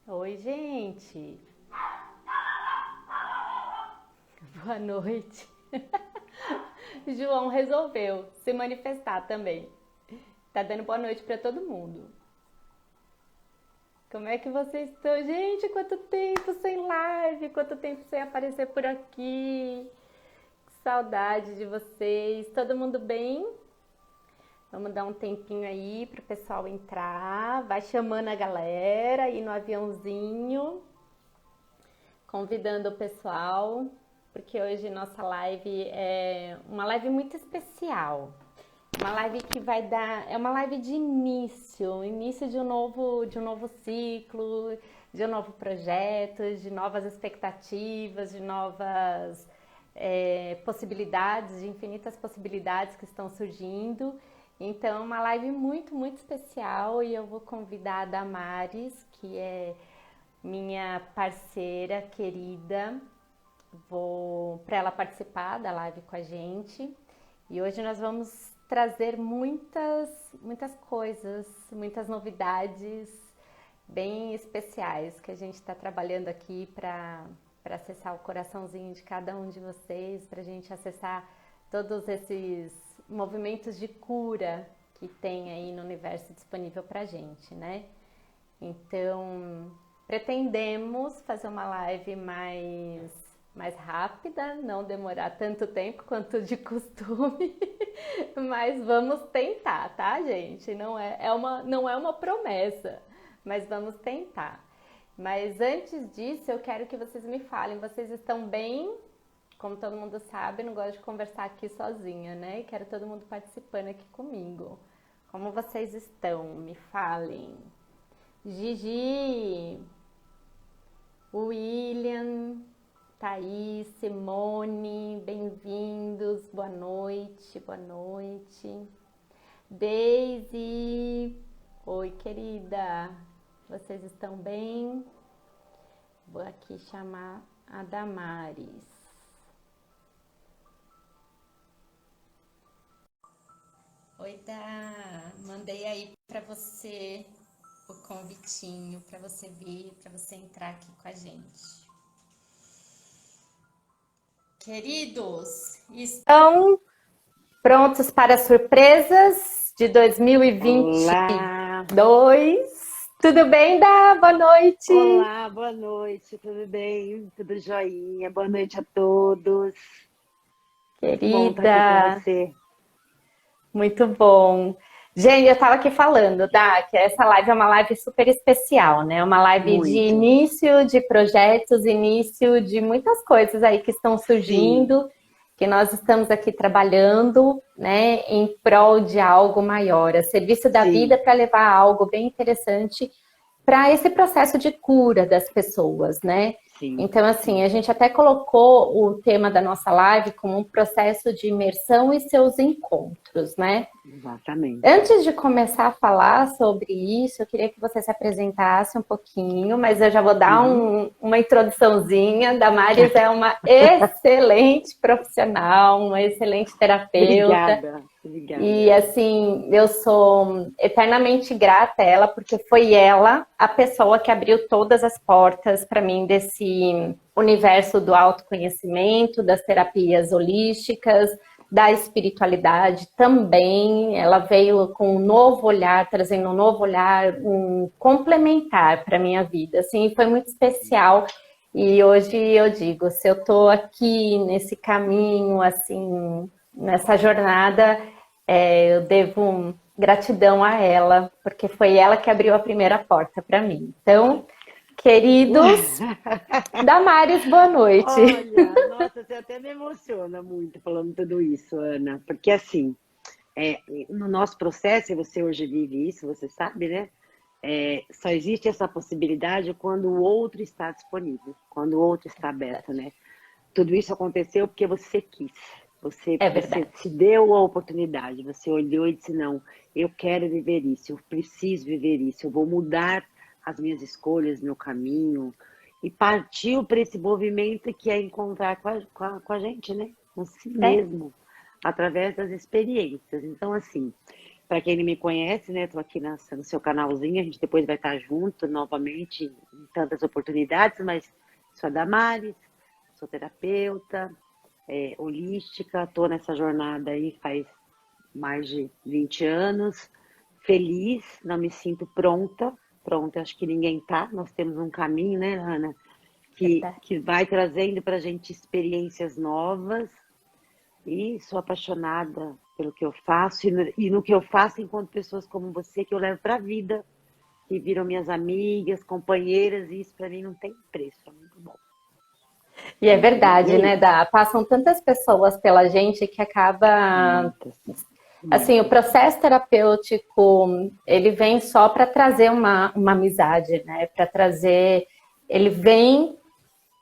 Oi, gente. Boa noite. João resolveu se manifestar também. Tá dando boa noite para todo mundo. Como é que vocês estão? Gente, quanto tempo sem live, quanto tempo sem aparecer por aqui. Que saudade de vocês. Todo mundo bem? Vamos dar um tempinho aí pro pessoal entrar. Vai chamando a galera aí no aviãozinho, convidando o pessoal, porque hoje nossa live é uma live muito especial. Uma live que vai dar, é uma live de início de um novo ciclo, de um novo projeto, de novas expectativas, de novas possibilidades, de infinitas possibilidades que estão surgindo. Então, é uma live muito especial e eu vou convidar a Damares, que é minha parceira querida, vou para ela participar da live com a gente. E hoje nós vamos trazer muitas coisas, muitas novidades bem especiais que a gente está trabalhando aqui para acessar o coraçãozinho de cada um de vocês, para a gente acessar todos esses movimentos de cura que tem aí no universo disponível para a gente, né? Então, pretendemos fazer uma live mais rápida, não demorar tanto tempo quanto de costume, mas vamos tentar, tá, gente? Não é uma promessa, mas vamos tentar. Mas antes disso, eu quero que vocês me falem, vocês estão bem? Como todo mundo sabe, não gosto de conversar aqui sozinha, né? Quero todo mundo participando aqui comigo. Como vocês estão? Me falem. Gigi, William, Thaís, Simone, bem-vindos, boa noite, boa noite. Daisy, oi querida, vocês estão bem? Vou aqui chamar a Damares. Oi, Dá, mandei aí para você o convitinho para você vir, para você entrar aqui com a gente. Queridos, estão prontos para as surpresas de Olá, 2022? Tudo bem, Dá? Boa noite. olá, boa noite, tudo bem? Tudo joinha? Boa noite a todos. Muito bom estar aqui com Querida, você. muito bom. Gente, eu estava aqui falando, Dá, que essa live é uma live super especial, né? Uma live de Muito. início de projetos, início de muitas coisas aí que estão Sim, surgindo, que nós estamos aqui trabalhando, né, em prol de algo maior, a serviço da vida sim, para levar algo bem interessante para esse processo de cura das pessoas, né? sim, Então, assim, sim, a gente até colocou o tema da nossa live como um processo de imersão e seus encontros, né? exatamente. Antes de começar a falar sobre isso, eu queria que você se apresentasse um pouquinho, mas eu já vou dar Uhum. uma introduçãozinha. Damares é uma excelente profissional, uma excelente terapeuta. Obrigada, E obrigada. assim, eu sou eternamente grata a ela, porque foi ela a pessoa que abriu todas as portas para mim desse universo do autoconhecimento, das terapias holísticas, da espiritualidade também. Ela veio com um novo olhar, trazendo um novo olhar, um complementar para minha vida. Assim, foi muito especial. E hoje eu digo, se eu estou aqui nesse caminho, assim, nessa jornada, eu devo gratidão a ela, porque foi ela que abriu a primeira porta para mim. Então, queridos, Damares, boa noite. Olha, nossa, você até me emociona muito falando tudo isso, Ana, porque assim, é, no nosso processo, e você hoje vive isso, você sabe, né? Só existe essa possibilidade quando o outro está disponível, quando o outro está aberto, né? Tudo isso aconteceu porque você quis, É você verdade. se deu a oportunidade, você olhou e disse, não, eu quero viver isso, eu preciso viver isso, eu vou mudar as minhas escolhas, meu caminho, e partiu para esse movimento que é encontrar com a gente, né? Com si É. mesmo, através das experiências. Então, assim, para quem não me conhece, né? Estou aqui no seu canalzinho, a gente depois vai estar junto novamente em tantas oportunidades, mas sou a Damares, sou terapeuta, holística, estou nessa jornada aí faz mais de 20 anos, feliz, não me sinto pronta, acho que ninguém tá, nós temos um caminho, né, Ana, Verdade. que vai trazendo para a gente experiências novas, e sou apaixonada pelo que eu faço e no que eu faço enquanto pessoas como você que eu levo para a vida, que viram minhas amigas, companheiras, e isso para mim não tem preço, é muito bom. E é E verdade, é né, isso. Dá? Passam tantas pessoas pela gente que acaba. Muitas, Assim, o muitas. processo terapêutico, ele vem só para trazer uma amizade, né? Para trazer. Ele vem,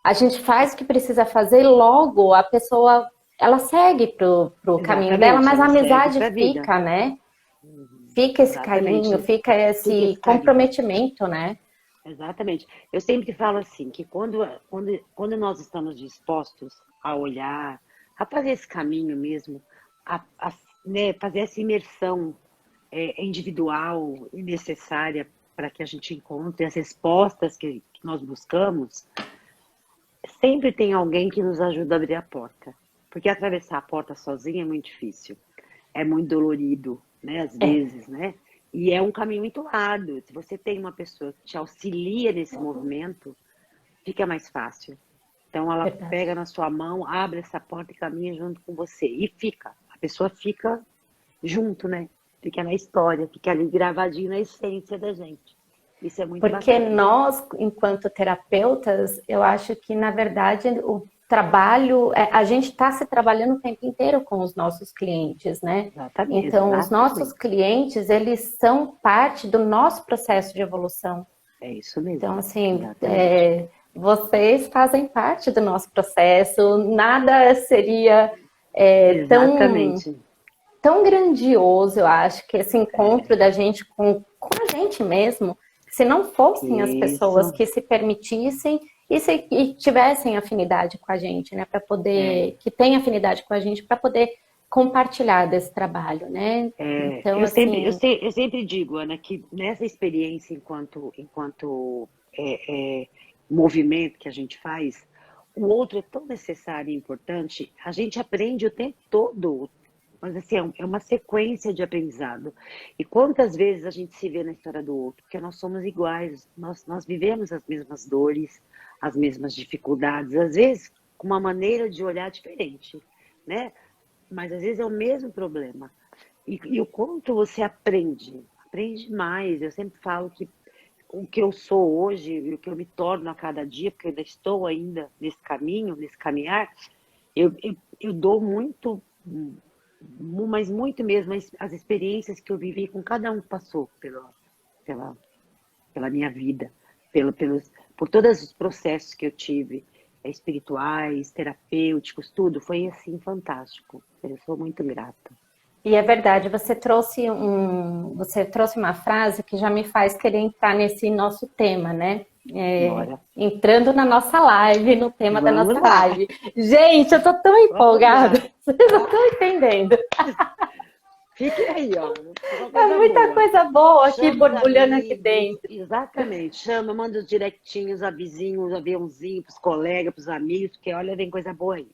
a gente faz o que precisa fazer e logo a pessoa ela segue pro caminho dela, Exatamente, mas a ela segue amizade para a vida. fica, né? Uhum, Fica esse carinho, exatamente. fica Fica esse esse carinho. comprometimento, né? Exatamente. Eu sempre falo assim, que quando nós estamos dispostos a olhar, a fazer esse caminho mesmo, a, né, fazer essa imersão individual e necessária para que a gente encontre as respostas que nós buscamos, sempre tem alguém que nos ajuda a abrir a porta. Porque atravessar a porta sozinha é muito difícil. É muito dolorido, né? Às É, vezes, né? E é um caminho muito árduo. Se você tem uma pessoa que te auxilia nesse movimento, fica mais fácil. Então ela verdade. pega na sua mão, abre essa porta e caminha junto com você. E fica. A pessoa fica junto, né? Fica na história, fica ali gravadinho na essência da gente. Isso é muito Porque bacana. nós, enquanto terapeutas, eu acho que, na verdade, o trabalho, a gente está se trabalhando o tempo inteiro com os nossos clientes, né? Exatamente, Então, os nossos exatamente. clientes, eles são parte do nosso processo de evolução. É isso Então, mesmo. assim, Exatamente. vocês fazem parte do nosso processo, nada seria tão Exatamente. tão grandioso, eu acho, que esse encontro É, da gente com a gente mesmo, se não fossem as pessoas isso. que se permitissem e tivessem afinidade com a gente, né, para É, poder, que tem afinidade com a gente, para poder compartilhar desse trabalho, né? Então, assim, eu sempre digo, Ana, que nessa experiência enquanto movimento que a gente faz, o outro é tão necessário e importante, a gente aprende o tempo todo, mas assim, é uma sequência de aprendizado. E quantas vezes a gente se vê na história do outro? Porque nós somos iguais, nós vivemos as mesmas dores, as mesmas dificuldades, às vezes com uma maneira de olhar diferente, né? Mas às vezes é o mesmo problema. E o quanto você aprende mais. Eu sempre falo que o que eu sou hoje e o que eu me torno a cada dia, porque eu ainda estou ainda nesse caminho, nesse caminhar, eu dou muito, mas muito mesmo, as experiências que eu vivi com cada um que passou pela, pela minha vida, por todos os processos que eu tive, espirituais, terapêuticos, tudo, foi assim fantástico. Eu sou muito grata. e é verdade, você trouxe uma frase que já me faz querer entrar nesse nosso tema, né? Bora. Entrando na nossa live, no tema da Vamos nossa lá, live. Gente, eu tô tão vamos empolgada, lá. vocês não Ah, estão entendendo. fique aí, ó. Uma É coisa muita boa. coisa boa aqui Chama os borbulhando aqui amigos, dentro. exatamente. Chama, manda os directinhos, avisinhos, aviãozinho pros colegas, pros amigos, porque olha, vem coisa boa aí.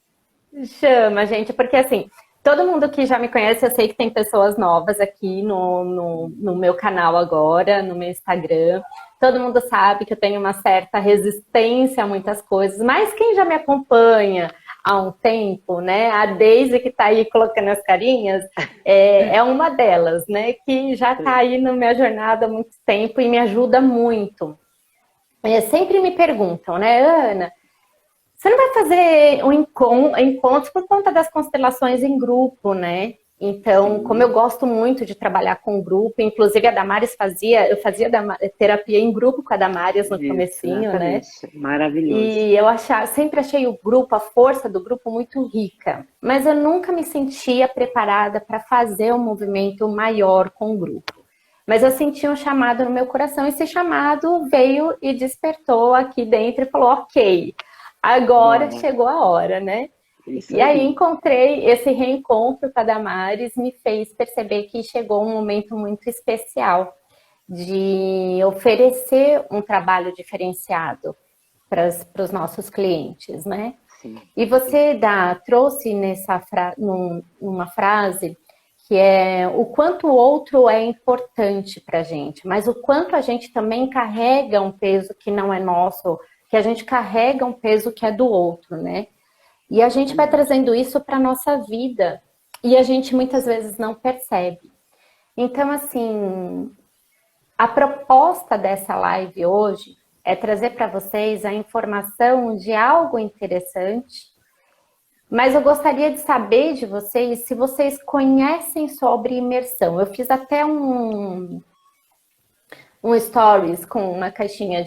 Chama, gente, porque assim, todo mundo que já me conhece, eu sei que tem pessoas novas aqui no meu canal agora, no meu Instagram. Todo mundo sabe que eu tenho uma certa resistência a muitas coisas, mas quem já me acompanha há um tempo, né? A Daisy que tá aí colocando as carinhas, é uma delas, né? Que já tá aí na minha jornada há muito tempo e me ajuda muito. Sempre me perguntam, né, Ana? Você não vai fazer um encontro por conta das constelações em grupo, né? Então, como eu Sim, gosto muito de trabalhar com grupo, inclusive a Damares eu fazia terapia em grupo com a Damares no isso, comecinho, né? exatamente. Maravilhoso. E sempre achei o grupo, a força do grupo muito rica, mas eu nunca me sentia preparada para fazer um movimento maior com o grupo. Mas eu senti um chamado no meu coração, e esse chamado veio e despertou aqui dentro e falou: ok, agora Bora. chegou a hora, né? Isso E aí aí. encontrei esse reencontro com a Damares, me fez perceber que chegou um momento muito especial de oferecer um trabalho diferenciado para os nossos clientes, né? Sim, E sim. você trouxe numa frase que é o quanto o outro é importante para a gente, mas o quanto a gente também carrega um peso que não é nosso, que a gente carrega um peso que é do outro, né? E a gente vai Exatamente. trazendo isso para a nossa vida e a gente muitas vezes não percebe. Então, assim, a proposta dessa live hoje é trazer para vocês a informação de algo interessante, mas eu gostaria de saber de vocês se vocês conhecem sobre imersão. Eu fiz até um stories com uma caixinha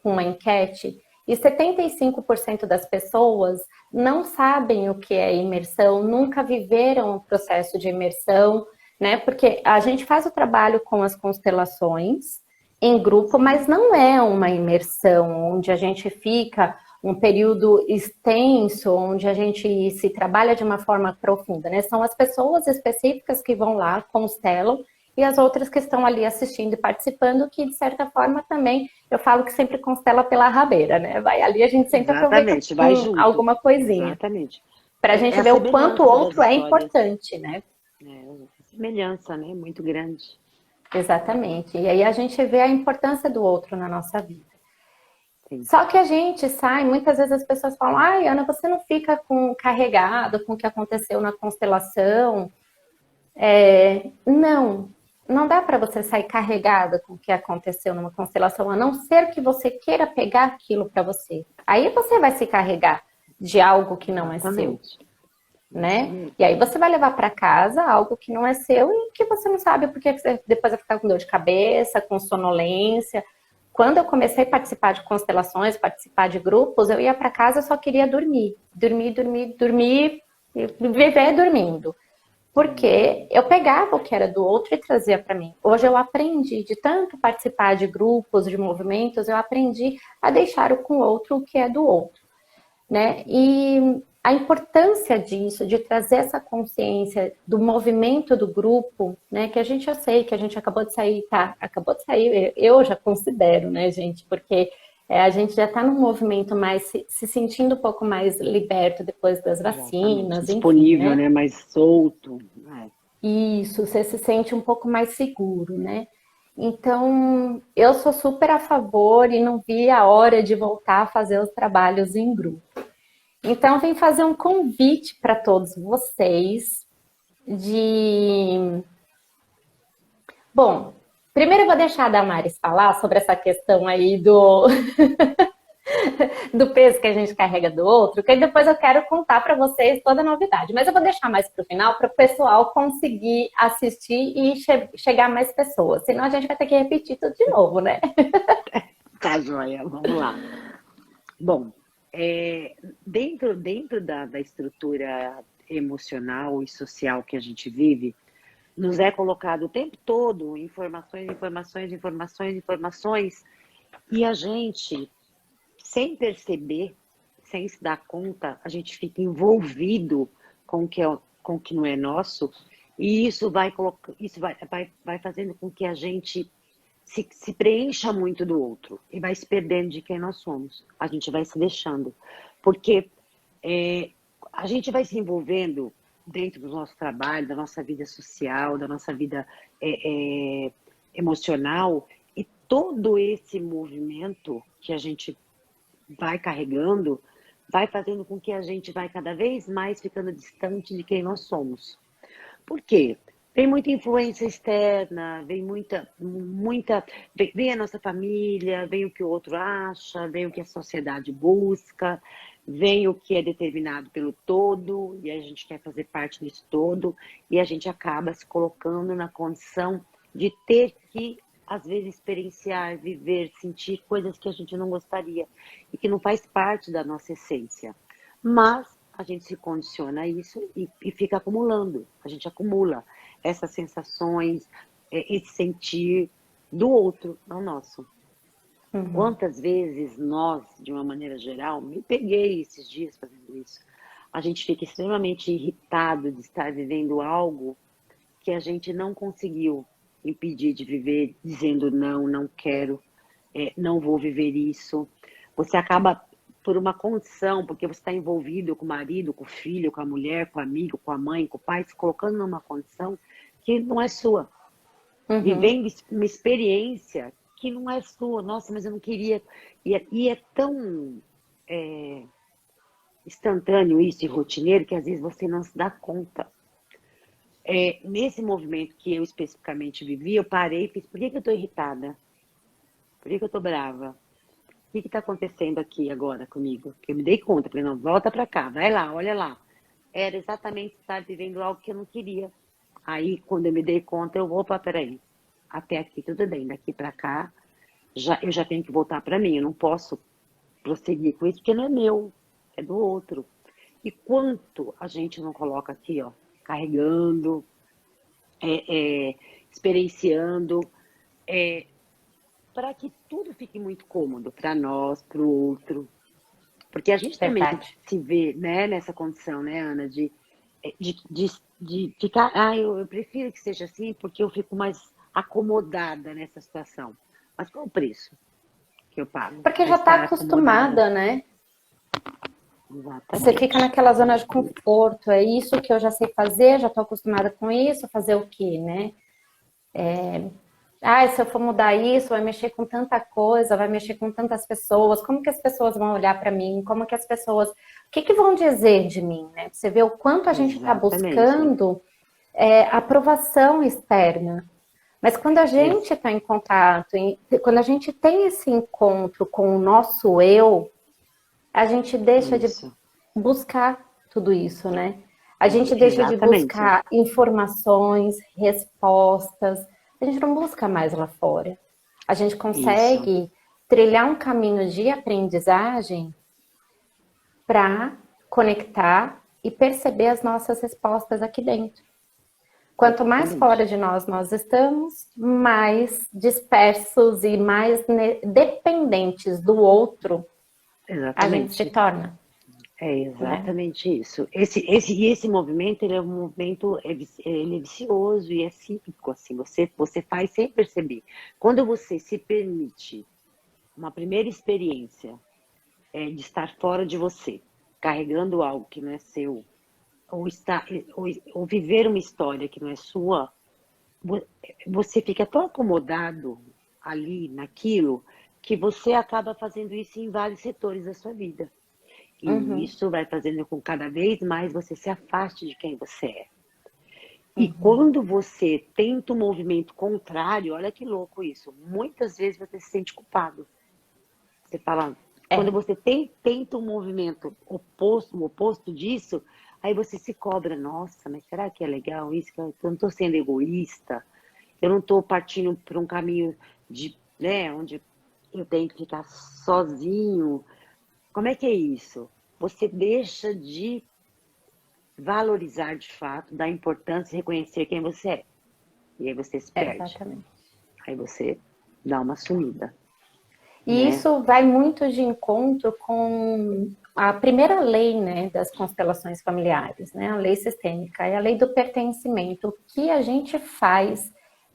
com uma enquete e 75% das pessoas não sabem o que é imersão, nunca viveram o processo de imersão, né? Porque a gente faz o trabalho com as constelações em grupo, mas não é uma imersão onde a gente fica um período extenso, onde a gente se trabalha de uma forma profunda, né? São as pessoas específicas que vão lá, constelam, e as outras que estão ali assistindo e participando, que de certa forma também, eu falo que sempre constela pela rabeira, né? Vai ali, a gente sempre aproveita Exatamente, vai junto. alguma coisinha, Exatamente. para a É gente a ver o quanto o semelhança das outro é histórias. importante, né? É, a semelhança, né? Muito grande. Exatamente. E aí a gente vê a importância do outro na nossa vida. Sim. Só que a gente sai, muitas vezes as pessoas falam, ai, Ana, você não fica carregado com o que aconteceu na constelação. Não, não dá para você sair carregada com o que aconteceu numa constelação, a não ser que você queira pegar aquilo para você. Aí você vai se carregar de algo que não é seu, Exatamente. Isso né? mesmo. E aí você vai levar para casa algo que não é seu e que você não sabe porque você depois vai ficar com dor de cabeça, com sonolência. Quando eu comecei a participar de constelações, participar de grupos, eu ia para casa e só queria dormir, dormir, dormir, dormir, viver dormindo. Porque eu pegava o que era do outro e trazia para mim. Hoje eu aprendi, de tanto participar de grupos, de movimentos, eu aprendi a deixar com o outro o que é do outro, né? E a importância disso, de trazer essa consciência do movimento do grupo, né? Que a gente já sei, que a gente acabou de sair, tá? Acabou de sair, eu já considero, né, gente? Porque a gente já está num movimento mais se sentindo um pouco mais liberto depois das Exatamente. vacinas, enfim, Disponível, né? né? Mais solto. É. Isso, você se sente um pouco mais seguro, né? Então, eu sou super a favor e não vi a hora de voltar a fazer os trabalhos em grupo. Então, vim fazer um convite para todos vocês de. Bom, primeiro eu vou deixar a Damares falar sobre essa questão aí do peso que a gente carrega do outro, que depois eu quero contar para vocês toda a novidade. Mas eu vou deixar mais para o final para o pessoal conseguir assistir e chegar mais pessoas. Senão a gente vai ter que repetir tudo de novo, né? Tá, joia. Vamos lá. Bom, dentro da estrutura emocional e social que a gente vive, nos é colocado o tempo todo informações, informações, informações, informações, e a gente, sem perceber, sem se dar conta, a gente fica envolvido com o que não é nosso, e isso vai fazendo com que a gente se preencha muito do outro e vai se perdendo de quem nós somos. A gente vai se deixando. Porque a gente vai se envolvendo dentro do nosso trabalho, da nossa vida social, da nossa vida emocional, e todo esse movimento que a gente vai carregando vai fazendo com que a gente vai cada vez mais ficando distante de quem nós somos. Por quê? Vem muita influência externa, vem a nossa família, vem o que o outro acha, vem o que a sociedade busca, vem o que é determinado pelo todo, e a gente quer fazer parte disso todo, e a gente acaba se colocando na condição de ter que, às vezes, experienciar, viver, sentir coisas que a gente não gostaria e que não faz parte da nossa essência. Mas a gente se condiciona a isso e fica acumulando, a gente acumula essas sensações, esse sentir do outro, não nosso. Uhum. Quantas vezes nós, de uma maneira geral, me peguei esses dias fazendo isso, a gente fica extremamente irritado de estar vivendo algo que a gente não conseguiu impedir de viver, dizendo não, não quero, não vou viver isso. Você acaba por uma condição, porque você está envolvido com o marido, com o filho, com a mulher, com o amigo, com a mãe, com o pai, se colocando numa condição que não é sua. Uhum. Vivendo uma experiência que não é sua. Nossa, mas eu não queria. E é tão instantâneo isso e rotineiro que às vezes você não se dá conta. Nesse movimento que eu especificamente vivi, eu parei e fiz, por que eu estou irritada? Por que eu estou brava? O que está acontecendo aqui agora comigo? Que eu me dei conta, falei, não, volta para cá, vai lá, olha lá. Era exatamente estar vivendo algo que eu não queria. Aí, quando eu me dei conta, opa, peraí, até aqui tudo bem, daqui para cá, eu já tenho que voltar para mim, eu não posso prosseguir com isso, porque não é meu, é do outro. E quanto a gente não coloca aqui, ó, carregando, experienciando, para que tudo fique muito cômodo para nós, para o outro. Porque a gente também Verdade. se vê, né, nessa condição, né, Ana, de ficar, eu prefiro que seja assim porque eu fico mais acomodada nessa situação. Mas qual é o preço que eu pago Porque para já está estar acomodada? acostumada, né? Você fica Exatamente. naquela zona de conforto, é isso que eu já sei fazer, já estou acostumada com isso, fazer o quê, né? Se eu for mudar isso, vai mexer com tanta coisa, vai mexer com tantas pessoas, como que as pessoas vão olhar para mim? Como que as pessoas... O que que vão dizer de mim, né? Você vê o quanto a gente está Exatamente. buscando aprovação externa. Mas quando a gente está em contato, quando a gente tem esse encontro com o nosso eu, a gente deixa de Isso. buscar tudo isso, né? A gente deixa de Exatamente. buscar informações, respostas, a gente não busca mais lá fora. A gente Isso. consegue trilhar um caminho de aprendizagem para conectar e perceber as nossas respostas aqui dentro. Quanto mais fora Exatamente. de nós estamos, mais dispersos e mais dependentes do outro a gente se Exatamente. torna, É né? exatamente isso. Esse movimento, ele é um movimento, ele é vicioso e é cíclico, assim, você faz sem perceber. Quando você se permite uma primeira experiência de estar fora de você, carregando algo que não é seu, ou, estar, ou viver uma história que não é sua, você fica tão acomodado ali naquilo que você acaba fazendo isso em vários setores da sua vida. E Uhum, isso vai fazendo com que cada vez mais você se afaste de quem você é. E uhum. quando você tenta um movimento contrário, olha que louco isso, muitas vezes você se sente culpado. Você fala, quando É, você tenta um movimento oposto, o oposto disso, aí você se cobra, nossa, mas será que é legal isso? Eu não estou sendo egoísta, eu não estou partindo por um caminho de, né, onde eu tenho que ficar sozinho. Como é que é isso? Você deixa de valorizar de fato, dar importância, reconhecer quem você é. E aí você se perde. exatamente. Aí você dá uma sumida, E né? isso vai muito de encontro com a primeira lei, né, das constelações familiares, né, a lei sistêmica, é a lei do pertencimento. O que a gente faz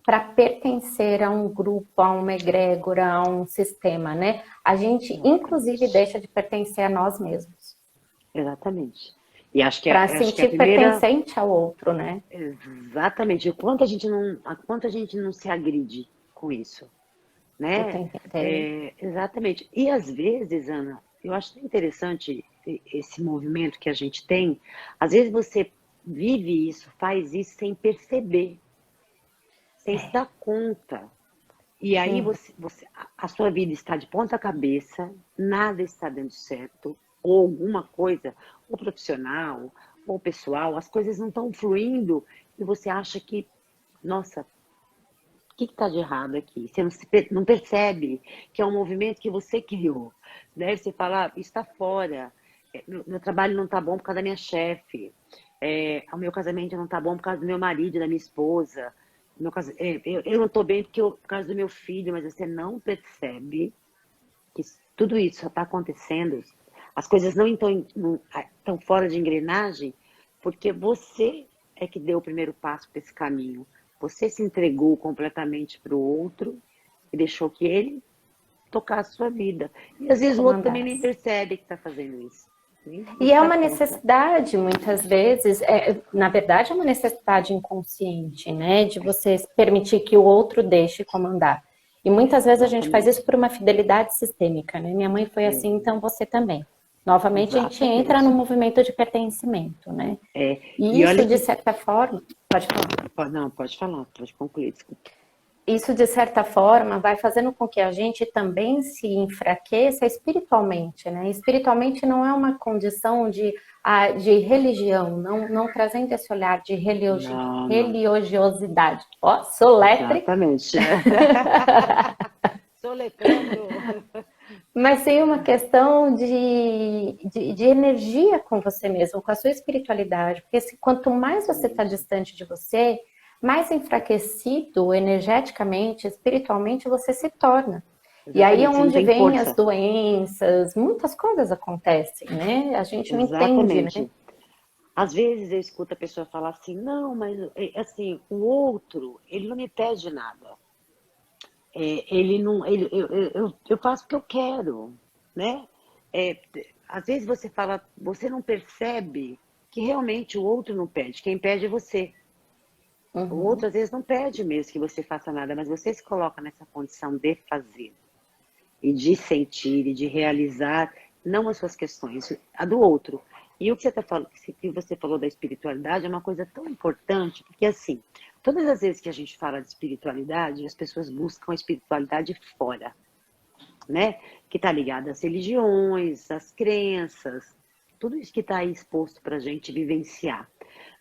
para pertencer a um grupo, a uma egrégora, a um sistema, né? A gente, inclusive, Exatamente. deixa de pertencer a nós mesmos, Exatamente. E para acho que a sentir primeira. pertencente ao outro, né? Exatamente. O quanto a gente não se agride com isso, O né? tempo inteiro. Exatamente. E às vezes, Ana, eu acho interessante esse movimento que a gente tem. Às vezes você vive isso, faz isso sem perceber, sem se dar conta. E aí Sim. a sua vida está de ponta cabeça, nada está dando certo, ou alguma coisa, ou profissional, ou pessoal, as coisas não estão fluindo e você acha que, nossa, o que está de errado aqui? Você não percebe que é um movimento que você criou. Né? Você fala, isso está fora, meu trabalho não está bom por causa da minha chefe, o meu casamento não está bom por causa do meu marido, da minha esposa, eu não estou bem por causa do meu filho, mas você não percebe que tudo isso só está acontecendo, as coisas não estão tão fora de engrenagem, porque você é que deu o primeiro passo para esse caminho. Você se entregou completamente para o outro e deixou que ele tocar a sua vida. E às vezes o outro também nem Comandasse. percebe que está fazendo isso. Nem E se é dá uma conta. necessidade, muitas vezes, na verdade, é uma necessidade inconsciente, né? De você permitir que o outro deixe comandar. E muitas vezes a gente faz Exatamente. isso por uma fidelidade sistêmica, né? Minha mãe foi assim, então você também. Novamente, a gente entra no Exatamente. movimento de pertencimento, né? É, E e isso, olha de que. certa forma, pode falar. Não, pode falar, pode concluir, desculpa. Isso, de certa forma, vai fazendo com que a gente também se enfraqueça espiritualmente, né? Espiritualmente não é uma condição de religião, não trazendo esse olhar de Não, não. religiosidade. Ó, soletre, Exatamente. Soletrando. mas sim uma questão de energia com você mesmo, com a sua espiritualidade. Porque quanto mais você está Isso. distante de você, mais enfraquecido energeticamente, espiritualmente você se torna. E aí é Exatamente. Você não onde tem vem as força. doenças, muitas coisas acontecem, né? A gente não entende, né? Exatamente. Às vezes eu escuto a pessoa falar assim, não, mas assim, o outro, ele não me pede nada. Ele não, eu faço o que eu quero, né? É, às vezes você fala, você não percebe que realmente o outro não pede, quem pede é você. O Uhum, outro às vezes não pede mesmo que você faça nada, mas você se coloca nessa condição de fazer e de sentir e de realizar não as suas questões, a do outro. E o que você tá falando, que você falou da espiritualidade é uma coisa tão importante, porque assim, todas as vezes que a gente fala de espiritualidade, as pessoas buscam a espiritualidade fora, né? Que está ligada às religiões, às crenças, tudo isso que está aí exposto para a gente vivenciar.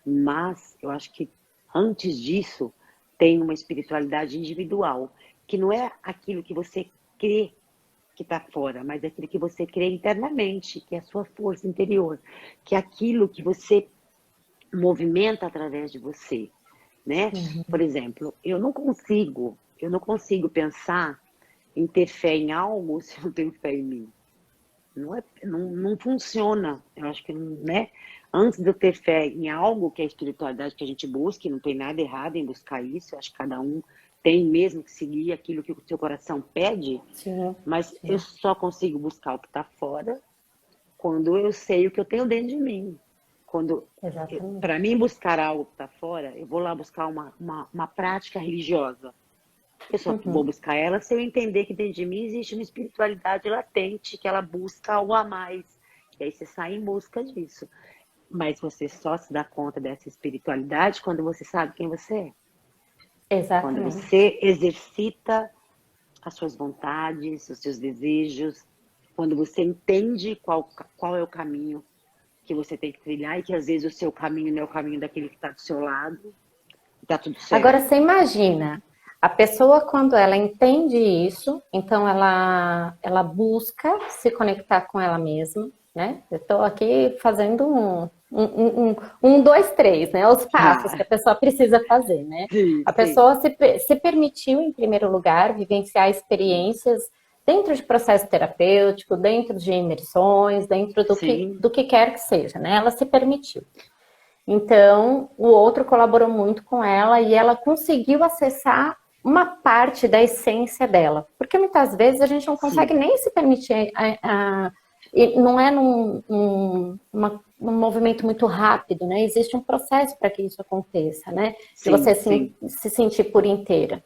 Mas eu acho que antes disso tem uma espiritualidade individual, que não é aquilo que você crê que está fora, mas é aquilo que você crê internamente, que é a sua força interior, que é aquilo que você movimenta através de você, né? Por uhum. exemplo, eu não consigo pensar em ter fé em algo se eu não tenho fé em mim. Não funciona. Eu acho que, né? Antes de eu ter fé em algo que é a espiritualidade que a gente busca, e não tem nada errado em buscar isso, eu acho que cada um tem mesmo que seguir aquilo que o seu coração pede, Sim, mas eu sim, só consigo buscar o que está fora quando eu sei o que eu tenho dentro de mim. Quando, para exatamente. mim, buscar algo que está fora, eu vou lá buscar uma prática religiosa. Eu só vou Uhum, buscar ela se eu entender que dentro de mim existe uma espiritualidade latente, que ela busca algo a mais. E aí você sai em busca disso. Mas você só se dá conta dessa espiritualidade quando você sabe quem você é. Quando exatamente. você exercita as suas vontades, os seus desejos, quando você entende qual é o caminho que você tem que trilhar e que às vezes o seu caminho não é o caminho daquele que está do seu lado, está tudo Agora certo. você imagina, a pessoa quando ela entende isso, então ela busca se conectar com ela mesma, né? Eu estou aqui fazendo dois, três, né? Os passos que Ah, a pessoa precisa fazer, né? sim, A sim, pessoa se permitiu, em primeiro lugar, vivenciar isso. experiências dentro de processo terapêutico, dentro de imersões, dentro Sim, do que quer que seja, né? Ela se permitiu. Então, o outro colaborou muito com ela e ela conseguiu acessar uma parte da essência dela. Porque muitas vezes a gente não consegue sim, nem se permitir. E não é num movimento muito rápido, né? Existe um processo para que isso aconteça, né? De sim, você sim, se sentir por inteira.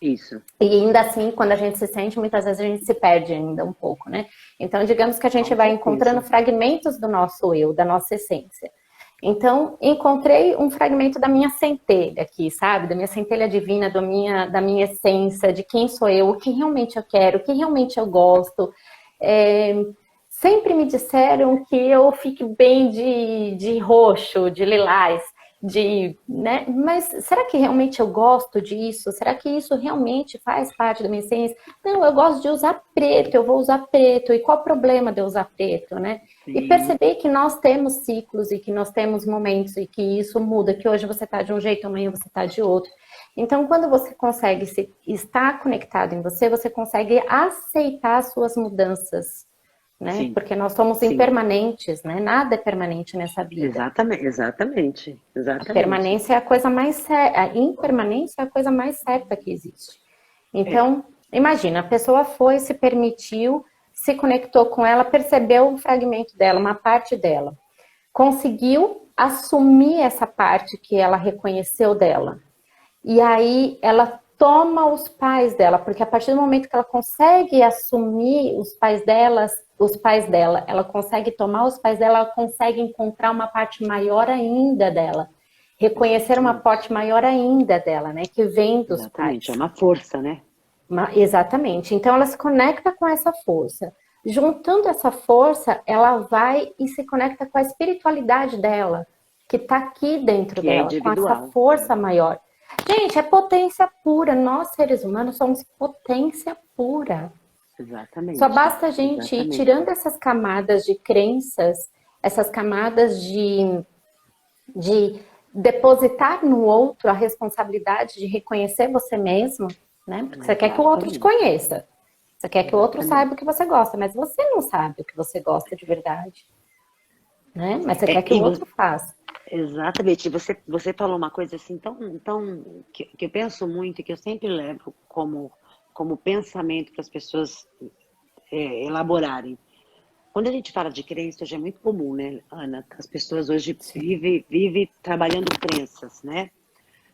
isso. E ainda assim, quando a gente se sente, muitas vezes a gente se perde ainda um pouco, né? Então, digamos que a gente Com vai encontrando certeza. fragmentos do nosso eu, da nossa essência. Então, encontrei um fragmento da minha centelha aqui, sabe? Da minha centelha divina, da minha essência, de quem sou eu, o que realmente eu quero, o que realmente eu gosto. É, sempre me disseram que eu fique bem de roxo, de lilás, né? Mas será que realmente eu gosto disso? Será que isso realmente faz parte da minha essência? Não, eu gosto de usar preto, eu vou usar preto. E qual o problema de eu usar preto, né? E Sim, perceber que nós temos ciclos e que nós temos momentos e que isso muda, que hoje você está de um jeito, amanhã você está de outro. Então, quando você consegue estar conectado em você, você consegue aceitar as suas mudanças, né? sim, Porque nós somos sim. impermanentes, né? Nada é permanente nessa vida. Exatamente, exatamente, A exatamente. permanência é a coisa mais certa, a impermanência é a coisa mais certa que existe. É, Então, imagina, a pessoa foi, se permitiu, se conectou com ela, percebeu um fragmento dela, uma parte dela. Conseguiu assumir essa parte que ela reconheceu dela. E aí ela toma os pais dela, porque a partir do momento que ela consegue assumir os pais dela, ela consegue tomar os pais dela, ela consegue encontrar uma parte maior ainda dela, reconhecer uma exatamente, parte maior ainda dela, né, que vem dos exatamente. É pais. uma força, né? Exatamente. Então ela se conecta com essa força. Juntando essa força, ela vai e se conecta com a espiritualidade dela, que está aqui dentro Que é dela, com essa individual. força maior. Gente, é potência pura. Nós, seres humanos, somos potência pura. Só Exatamente, basta a gente ir exatamente. tirando essas camadas de crenças, essas camadas de depositar no outro a responsabilidade de reconhecer você mesmo, né? Porque você quer que o outro te Exatamente, conheça. Você quer que o outro saiba o exatamente. que você gosta, mas você não sabe o que você gosta de verdade, né? Mas você quer que o E outro faça. exatamente. Você falou uma coisa assim que eu penso muito e que eu sempre levo como pensamento para as pessoas elaborarem. Quando a gente fala de crença, hoje é muito comum, né, Ana? As pessoas hoje Sim. vivem trabalhando crenças, né?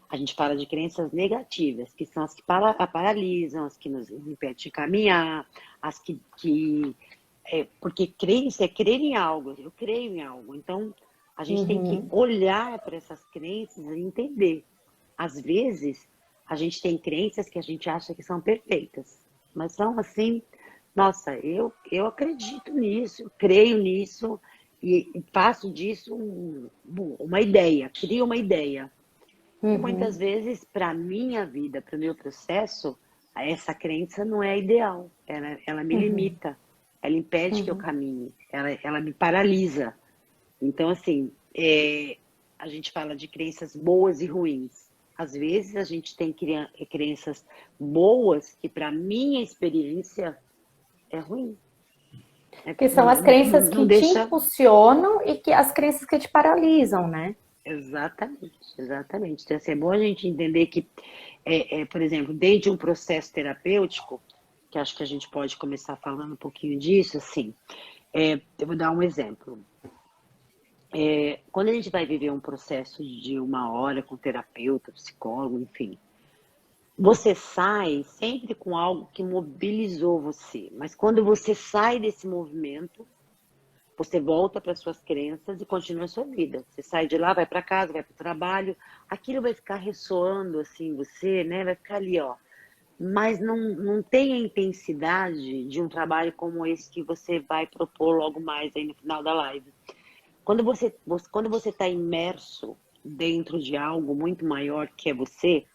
A gente fala de crenças negativas, que são as que paralisam, as que nos impedem de caminhar, as porque crença é crer em algo, eu creio em algo. Então, a gente tem que Uhum, olhar para essas crenças e entender. Às vezes, a gente tem crenças que a gente acha que são perfeitas, mas são assim, nossa, eu acredito nisso, eu creio nisso e faço disso uma ideia, crio uma ideia. E muitas uhum, vezes, para a minha vida, para o meu processo, essa crença não é ideal. Ela me uhum, limita, ela impede que eu uhum. caminhe, ela me paralisa. Então, assim, a gente fala de crenças boas e ruins. Às vezes a gente tem crenças boas que, para minha experiência, é ruim. Que são Não, as crenças não que te deixa. impulsionam e que as crenças que te paralisam, né? Exatamente, exatamente. Então, assim, é bom a gente entender que, por exemplo, dentro de um processo terapêutico, que acho que a gente pode começar falando um pouquinho disso, assim, eu vou dar um exemplo. Quando a gente vai viver um processo de uma hora com terapeuta, psicólogo, enfim, você sai sempre com algo que mobilizou você, mas quando você sai desse movimento, você volta para suas crenças e continua a sua vida. Você sai de lá, vai para casa, vai para o trabalho, aquilo vai ficar ressoando assim, você, né? Vai ficar ali, ó. Mas não tem a intensidade de um trabalho como esse que você vai propor logo mais aí no final da live. Quando você está imerso dentro de algo muito maior que é você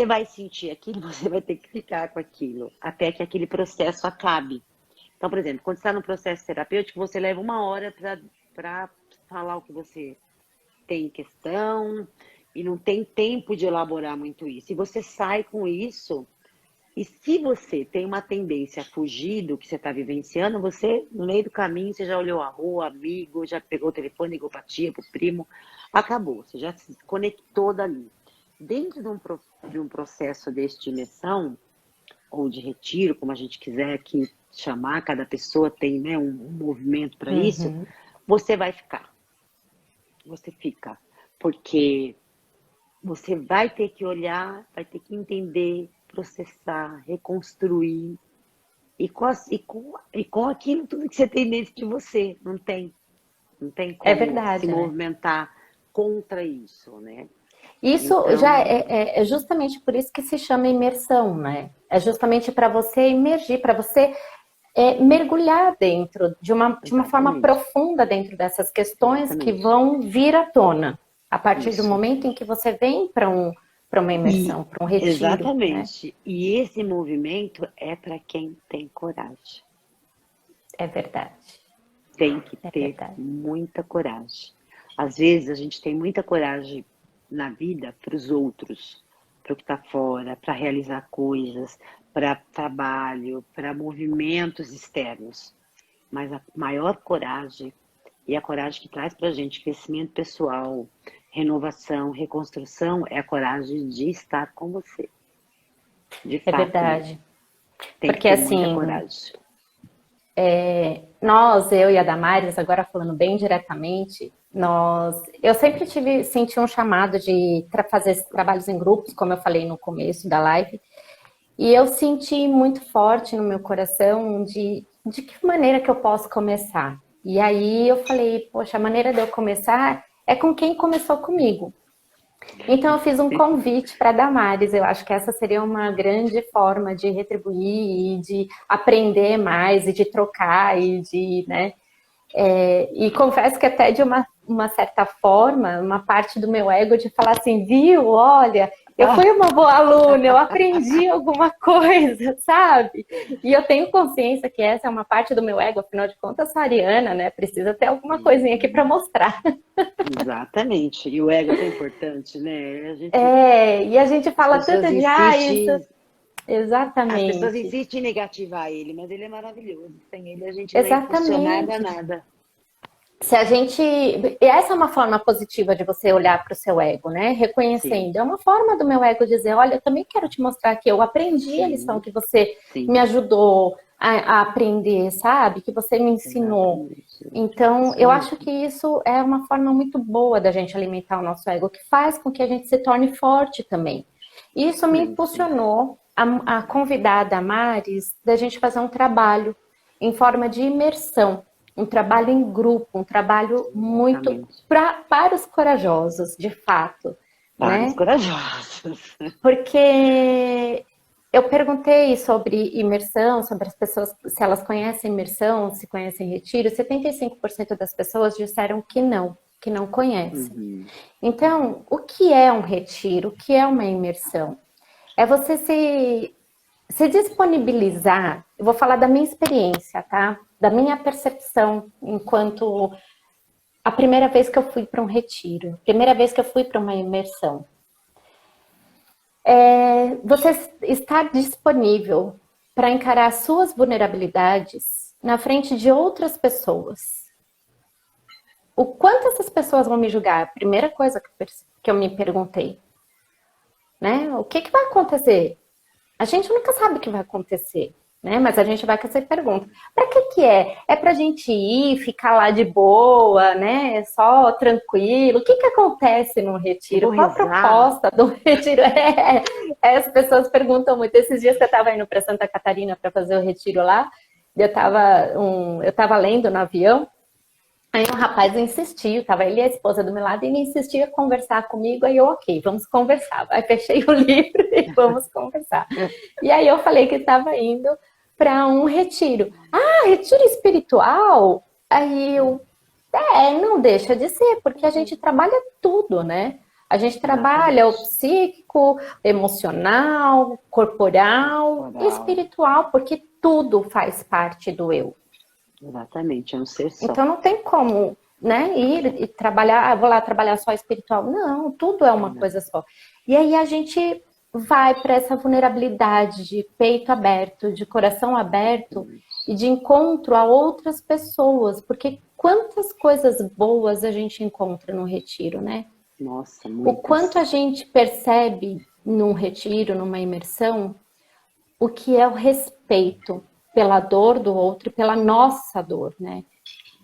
vai sentir aquilo, você vai ter que ficar com aquilo até que aquele processo acabe. Então, por exemplo, quando você está no processo terapêutico, você leva uma hora para falar o que você tem em questão e não tem tempo de elaborar muito isso. E você sai com isso, e se você tem uma tendência a fugir do que você está vivenciando, você, no meio do caminho, você já olhou a rua, amigo, já pegou o telefone, ligou para tia, para o primo, acabou, você já se conectou dali. Dentro de um processo deste imersão, ou de retiro, como a gente quiser aqui chamar, cada pessoa tem, né, um movimento para isso, Uhum. você vai ficar. Você fica. Porque você vai ter que olhar, vai ter que entender, processar, reconstruir. E com aquilo tudo que você tem dentro de você. Não tem É como se verdade, né? movimentar contra isso, né? Isso já Então, é justamente por isso que se chama imersão, né? É justamente para você emergir, para você mergulhar dentro de uma forma exatamente, profunda dentro dessas questões que exatamente. vão vir à tona a partir do Isso. momento em que você vem para uma E imersão, para um retiro, né? exatamente. E esse movimento é para quem tem coragem. É verdade, Tem que é ter verdade. muita coragem. Às vezes a gente tem muita coragem na vida para os outros, para o que está fora, para realizar coisas, para trabalho, para movimentos externos. Mas a maior coragem, e a coragem que traz para a gente crescimento pessoal, renovação, reconstrução, é a coragem de estar com você. De É fato mesmo. verdade. Tem que Porque ter muita assim, coragem. nós, eu e a Damares, agora falando bem diretamente, eu sempre senti um chamado de fazer esses trabalhos em grupos, como eu falei no começo da live, e eu senti muito forte no meu coração de que maneira que eu posso começar. E aí eu falei, poxa, a maneira de eu começar é com quem começou comigo. Então, eu fiz um convite para a Damares. Eu acho que essa seria uma grande forma de retribuir e de aprender mais e de trocar e de, né? E confesso que até de uma certa forma, uma parte do meu ego de falar assim, viu, olha, eu Ah, fui uma boa aluna, eu aprendi alguma coisa, sabe? E eu tenho consciência que essa é uma parte do meu ego, afinal de contas, eu sou ariana, né? Precisa ter alguma coisinha aqui para mostrar. exatamente. E o ego é tão importante, né? E a gente As fala pessoas tanto de, isso. insistem, as pessoas Exatamente, insistem em negativar ele, mas ele é maravilhoso. Sem ele a gente não é impulsionada a exatamente. nada. Se a gente. E essa é uma forma positiva de você olhar para o seu ego, né? Sim, Reconhecendo. É uma forma do meu ego dizer: olha, eu também quero te mostrar que eu aprendi a lição sim, que você me sim, ajudou a aprender, sabe? Que você me ensinou. exatamente. Então, Isso eu acho mesmo. que isso é uma forma muito boa da gente alimentar o nosso ego, que faz com que a gente se torne forte também. E isso me Isso, impulsionou a convidar a Damares da gente fazer um trabalho em forma de imersão, um trabalho em grupo, um trabalho muito exatamente. para os corajosos, de fato, Para os né? corajosos. Porque eu perguntei sobre imersão, sobre as pessoas, se elas conhecem imersão, se conhecem retiro. 75% das pessoas disseram que não conhecem. Uhum, Então, o que é um retiro? O que é uma imersão? É você se disponibilizar. Eu vou falar da minha experiência, tá? Da minha percepção enquanto a primeira vez que eu fui para um retiro, primeira vez que eu fui para uma imersão. Você estar disponível para encarar suas vulnerabilidades na frente de outras pessoas. O quanto essas pessoas vão me julgar? A primeira coisa que eu me perguntei, né? O que vai acontecer? A gente nunca sabe o que vai acontecer, né? Mas a gente vai com essa pergunta. Para que é? É para a gente ir, ficar lá de boa, né? Só tranquilo. O que acontece no eu vou retiro? Qual a rezar. proposta do retiro? As pessoas perguntam muito. Esses dias que eu estava indo para Santa Catarina para fazer o retiro lá, eu estava lendo no avião. Aí um rapaz insistiu, tava ele e a esposa do meu lado, e ele insistia em conversar comigo, aí eu, ok, vamos conversar. Aí fechei o livro e vamos conversar. E aí eu falei que estava indo para um retiro. Ah, retiro espiritual? Aí eu, não deixa de ser, porque a gente trabalha tudo, né? A gente trabalha o Exatamente. psíquico, emocional, corporal e Oral. espiritual, porque tudo faz parte do eu. Exatamente, é um ser só. Então não tem como, né, ir e trabalhar, vou lá trabalhar só espiritual. Não, tudo é uma Não. coisa só. E aí a gente vai para essa vulnerabilidade de peito aberto, de coração aberto e de encontro a outras pessoas, porque quantas coisas boas a gente encontra no retiro, né? Nossa, O quanto muitas. a gente percebe num retiro, numa imersão, o que é o respeito pela dor do outro e pela nossa dor, né?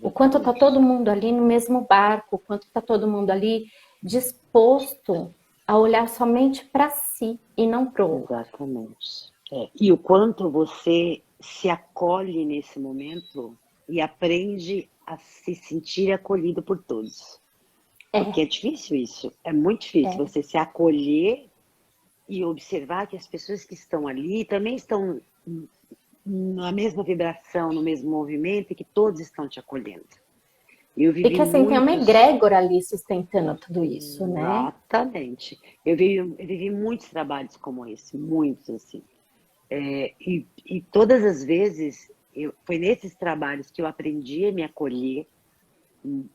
O quanto está Exatamente. todo mundo ali no mesmo barco, o quanto está todo mundo ali disposto a olhar somente para si e não para o outro. Exatamente. É. E o quanto você se acolhe nesse momento e aprende a se sentir acolhido por todos. Porque é É, difícil isso. É muito difícil é. você se acolher e observar que as pessoas que estão ali também estão na mesma vibração, no mesmo movimento e que todos estão te acolhendo. Eu E vivi que assim, tem uma muitos. egrégora ali sustentando tudo isso, né? Exatamente. Eu vivi muitos trabalhos como esse, muitos, assim. E todas as vezes, foi nesses trabalhos que eu aprendi a me acolher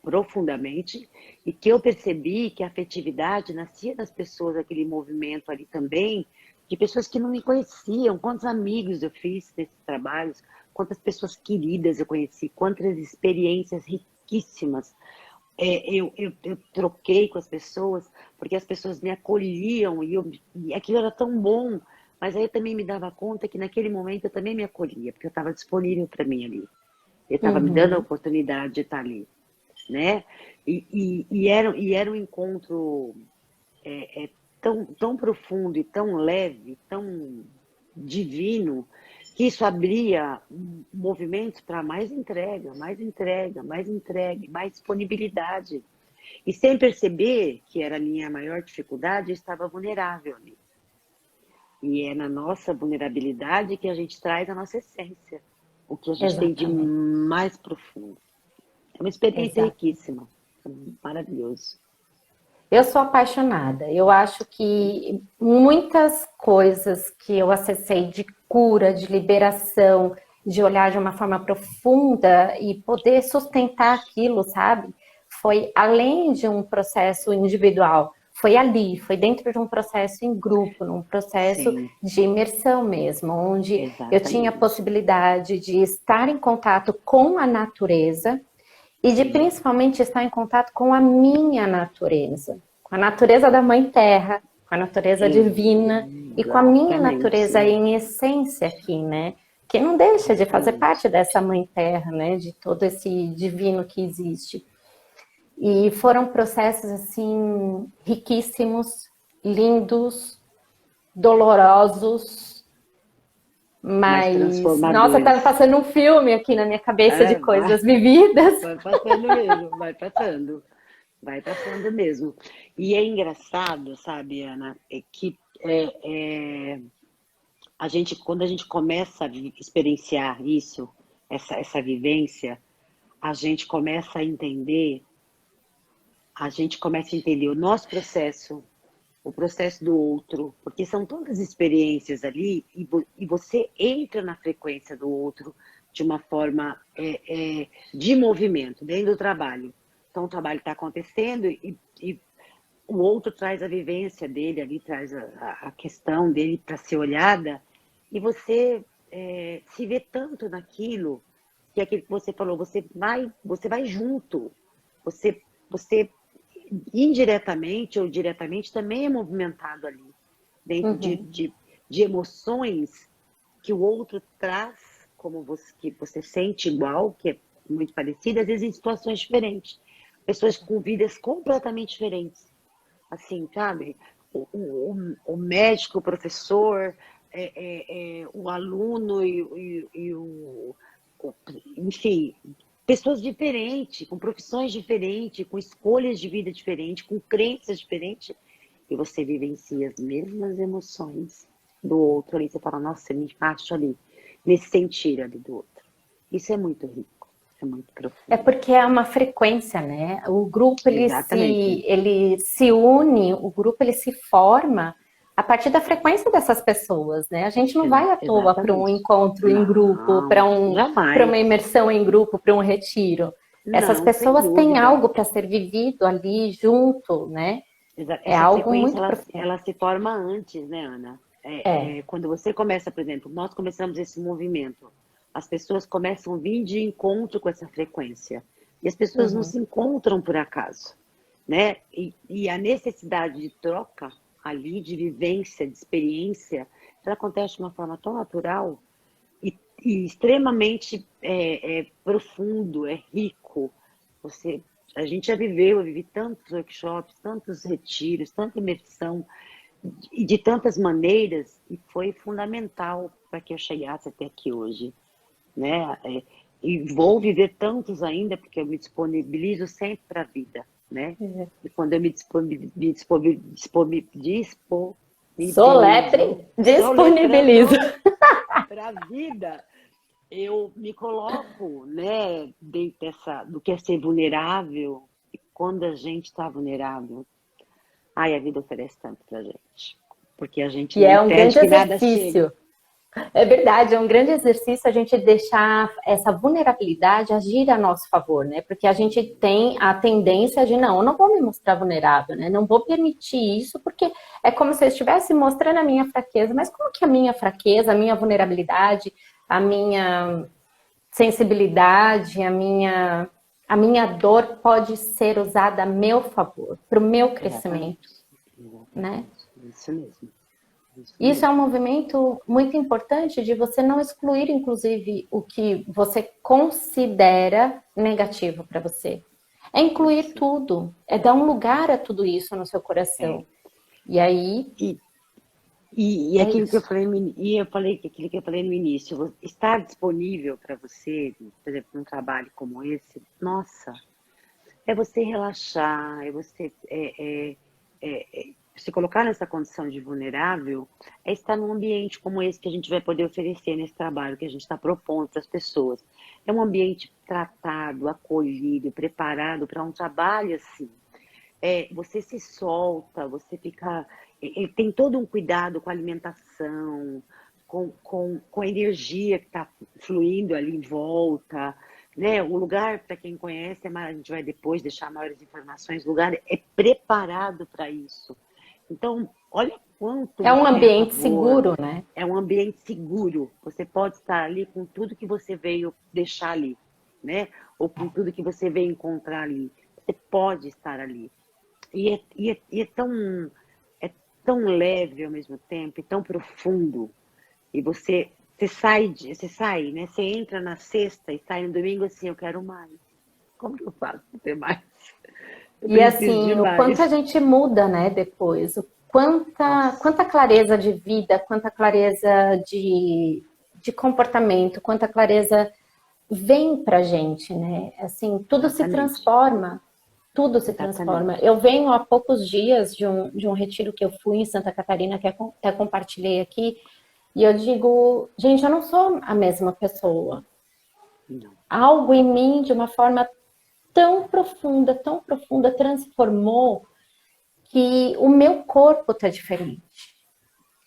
profundamente e que eu percebi que a afetividade nascia das pessoas, aquele movimento ali também, de pessoas que não me conheciam, quantos amigos eu fiz nesses trabalhos, quantas pessoas queridas eu conheci, quantas experiências riquíssimas eu troquei com as pessoas, porque as pessoas me acolhiam e aquilo era tão bom, mas aí eu também me dava conta que naquele momento eu também me acolhia, porque eu estava disponível para mim ali. Eu estava me dando a Uhum. oportunidade de estar ali, né? E era um encontro tão profundo e tão leve, tão divino, que isso abria movimentos para mais entrega, mais entrega, mais entrega, mais disponibilidade. E sem perceber que era a minha maior dificuldade, eu estava vulnerável ali. E é na nossa vulnerabilidade que a gente traz a nossa essência, o que a gente tem de Exatamente. mais profundo. É uma experiência Exato. riquíssima, maravilhoso. Eu sou apaixonada. Eu acho que muitas coisas que eu acessei de cura, de liberação, de olhar de uma forma profunda e poder sustentar aquilo, sabe? Foi além de um processo individual, foi ali, foi dentro de um processo em grupo, num processo Sim, de imersão mesmo, onde eu tinha a exatamente. possibilidade de estar em contato com a natureza e de Sim, principalmente estar em contato com a minha natureza, com a natureza da Mãe Terra, com a natureza divina e com a minha natureza exatamente. em essência aqui, né? Que não deixa de fazer Exatamente. parte dessa Mãe Terra, né? De todo esse divino que existe. E foram processos assim riquíssimos, lindos, dolorosos, Mais mas nossa, tá transformadores. passando um filme aqui na minha cabeça de É, coisas vividas. vai passando mesmo, vai passando mesmo. E é engraçado, sabe, Ana, a gente, quando a gente começa a experienciar isso, essa vivência, a gente começa a entender, a gente começa a entender o nosso processo, o processo do outro, porque são tantas experiências ali e você entra na frequência do outro de uma forma de movimento, dentro do trabalho. Então, o trabalho está acontecendo e o outro traz a vivência dele ali, traz a questão dele para ser olhada, e você se vê tanto naquilo, que é aquilo que você falou, você vai junto, você indiretamente ou diretamente também é movimentado ali, dentro Uhum, de emoções que o outro traz, como você, que você sente igual, que é muito parecido, às vezes em situações diferentes. Pessoas com vidas completamente diferentes. Assim, sabe? O médico, o professor, o aluno o- enfim, pessoas diferentes, com profissões diferentes, com escolhas de vida diferentes, com crenças diferentes, e você vivencia as mesmas emoções do outro ali. Você fala, nossa, eu me encaixo ali, nesse sentir ali do outro. Isso é muito rico, é muito é profundo. porque é uma frequência, né? O grupo Exatamente. ele se une, o grupo ele se forma a partir da frequência dessas pessoas, né? A gente não vai à toa para um Exatamente. encontro em grupo, Não, para uma jamais. imersão em grupo, para um retiro. Essas Não, sem pessoas têm dúvida. algo para ser vivido ali junto, né? É Essa algo frequência, muito profundo. ela se forma antes, né, Ana? É. Quando você começa, por exemplo, nós começamos esse movimento, as pessoas começam a vir de encontro com essa frequência. E as pessoas não Uhum. se encontram por acaso, né? E a necessidade de troca ali, de vivência, de experiência, ela acontece de uma forma tão natural e extremamente profundo, é rico. Você, a gente já viveu, eu vivi tantos workshops, tantos retiros, tanta imersão, e de tantas maneiras, e foi fundamental para que eu chegasse até aqui hoje, né? E vou viver tantos ainda, porque eu me disponibilizo sempre para a vida, né? E quando eu me Solepre disponibilizo, disponibiliza. soletrando para a vida, eu me coloco, né, dentro do que é ser vulnerável. E quando a gente está vulnerável, ai, a vida oferece tanto pra gente. Porque a gente E não é um impede grande que nada chegue. exercício. É verdade, é um grande exercício a gente deixar essa vulnerabilidade agir a nosso favor, né? Porque a gente tem a tendência de, não, eu não vou me mostrar vulnerável, né? Não vou permitir isso, porque é como se eu estivesse mostrando a minha fraqueza. Mas como que a minha fraqueza, a minha vulnerabilidade, a minha sensibilidade, a minha dor pode ser usada a meu favor, para o meu Exatamente. crescimento, né? Exatamente. Isso mesmo. Isso Isso é um mesmo. movimento muito importante de você não excluir, inclusive, o que você considera negativo para você. É incluir Isso. tudo, é dar um lugar a tudo isso no seu É. coração. E aí, E, e é aquilo que eu isso. falei, e eu falei que aquilo que eu falei no início, estar disponível para você, por exemplo, num trabalho como esse, nossa, é você relaxar, é você se colocar nessa condição de vulnerável, é estar num ambiente como esse que a gente vai poder oferecer nesse trabalho que a gente está propondo para as pessoas. É um ambiente tratado, acolhido, preparado para um trabalho assim. Você se solta, você fica. Ele tem todo um cuidado com a alimentação, com a energia que está fluindo ali em volta. Né? O lugar, para quem conhece, a gente vai depois deixar maiores informações, o lugar é preparado para isso. Então, olha quanto É um você tem a ambiente favor. seguro, né? É um ambiente seguro. Você pode estar ali com tudo que você veio deixar ali, né? Ou com tudo que você veio encontrar ali. Você pode estar ali. E é tão leve ao mesmo tempo, e tão profundo. E você sai, né? Você entra na sexta e sai no domingo assim, eu quero mais. Como que eu faço para ter mais? Eu E preciso de assim, o quanto a mais. gente muda, né, depois. Nossa, Quanta clareza de vida, quanta clareza de comportamento, quanta clareza vem pra gente, né? Assim, tudo se exatamente, transforma. Tudo se transforma. exatamente. Eu venho há poucos dias de um retiro que eu fui em Santa Catarina, que até compartilhei aqui, e eu digo, gente, eu não sou a mesma pessoa. Não, Algo em mim, de uma forma tão profunda, transformou que o meu corpo está diferente.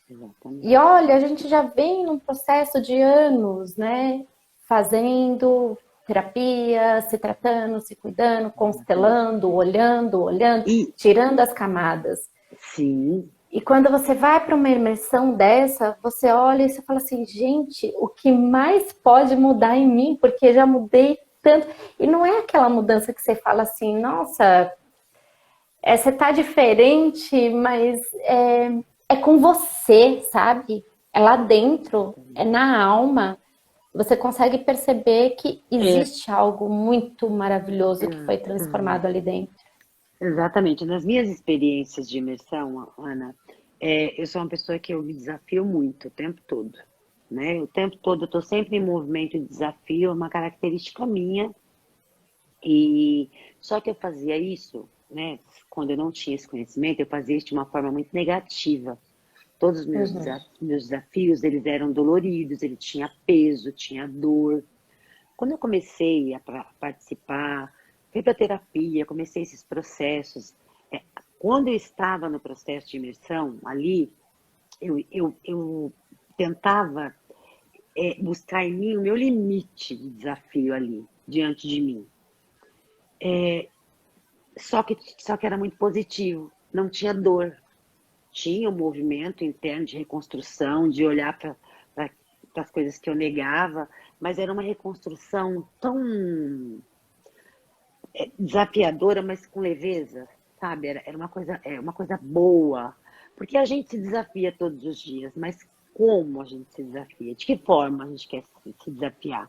E exatamente. olha, a gente já vem num processo de anos, né? Fazendo terapia, se tratando, se cuidando, Exatamente. constelando, olhando, E, tirando as camadas. sim, E quando você vai para uma imersão dessa, você olha e você fala assim, gente, o que mais pode mudar em mim? Porque já mudei tanto. E não é aquela mudança que você fala assim, nossa, você tá diferente, mas é com você, sabe? É lá dentro, é exatamente. na alma. Você consegue perceber que É, existe algo muito maravilhoso que foi é, transformado ali dentro. exatamente. Nas minhas experiências de imersão, Ana, eu sou uma pessoa que eu me desafio muito o tempo todo, né? O tempo todo eu estou sempre em movimento de desafio, é uma característica minha. E só que eu fazia isso, né? Quando eu não tinha esse conhecimento, eu fazia isso de uma forma muito negativa. Todos os Uhum. meus desafios, eles eram doloridos, ele tinha peso, tinha dor. Quando eu comecei a participar, fui para terapia, comecei esses processos. Quando eu estava no processo de imersão, ali, eu tentava buscar em mim o meu limite de desafio ali, diante de mim. Só que era muito positivo, não tinha dor. Tinha um movimento interno de reconstrução, de olhar para as coisas que eu negava, mas era uma reconstrução tão desafiadora, mas com leveza, sabe? Era uma coisa boa, porque a gente se desafia todos os dias, mas como a gente se desafia? De que forma a gente quer se desafiar?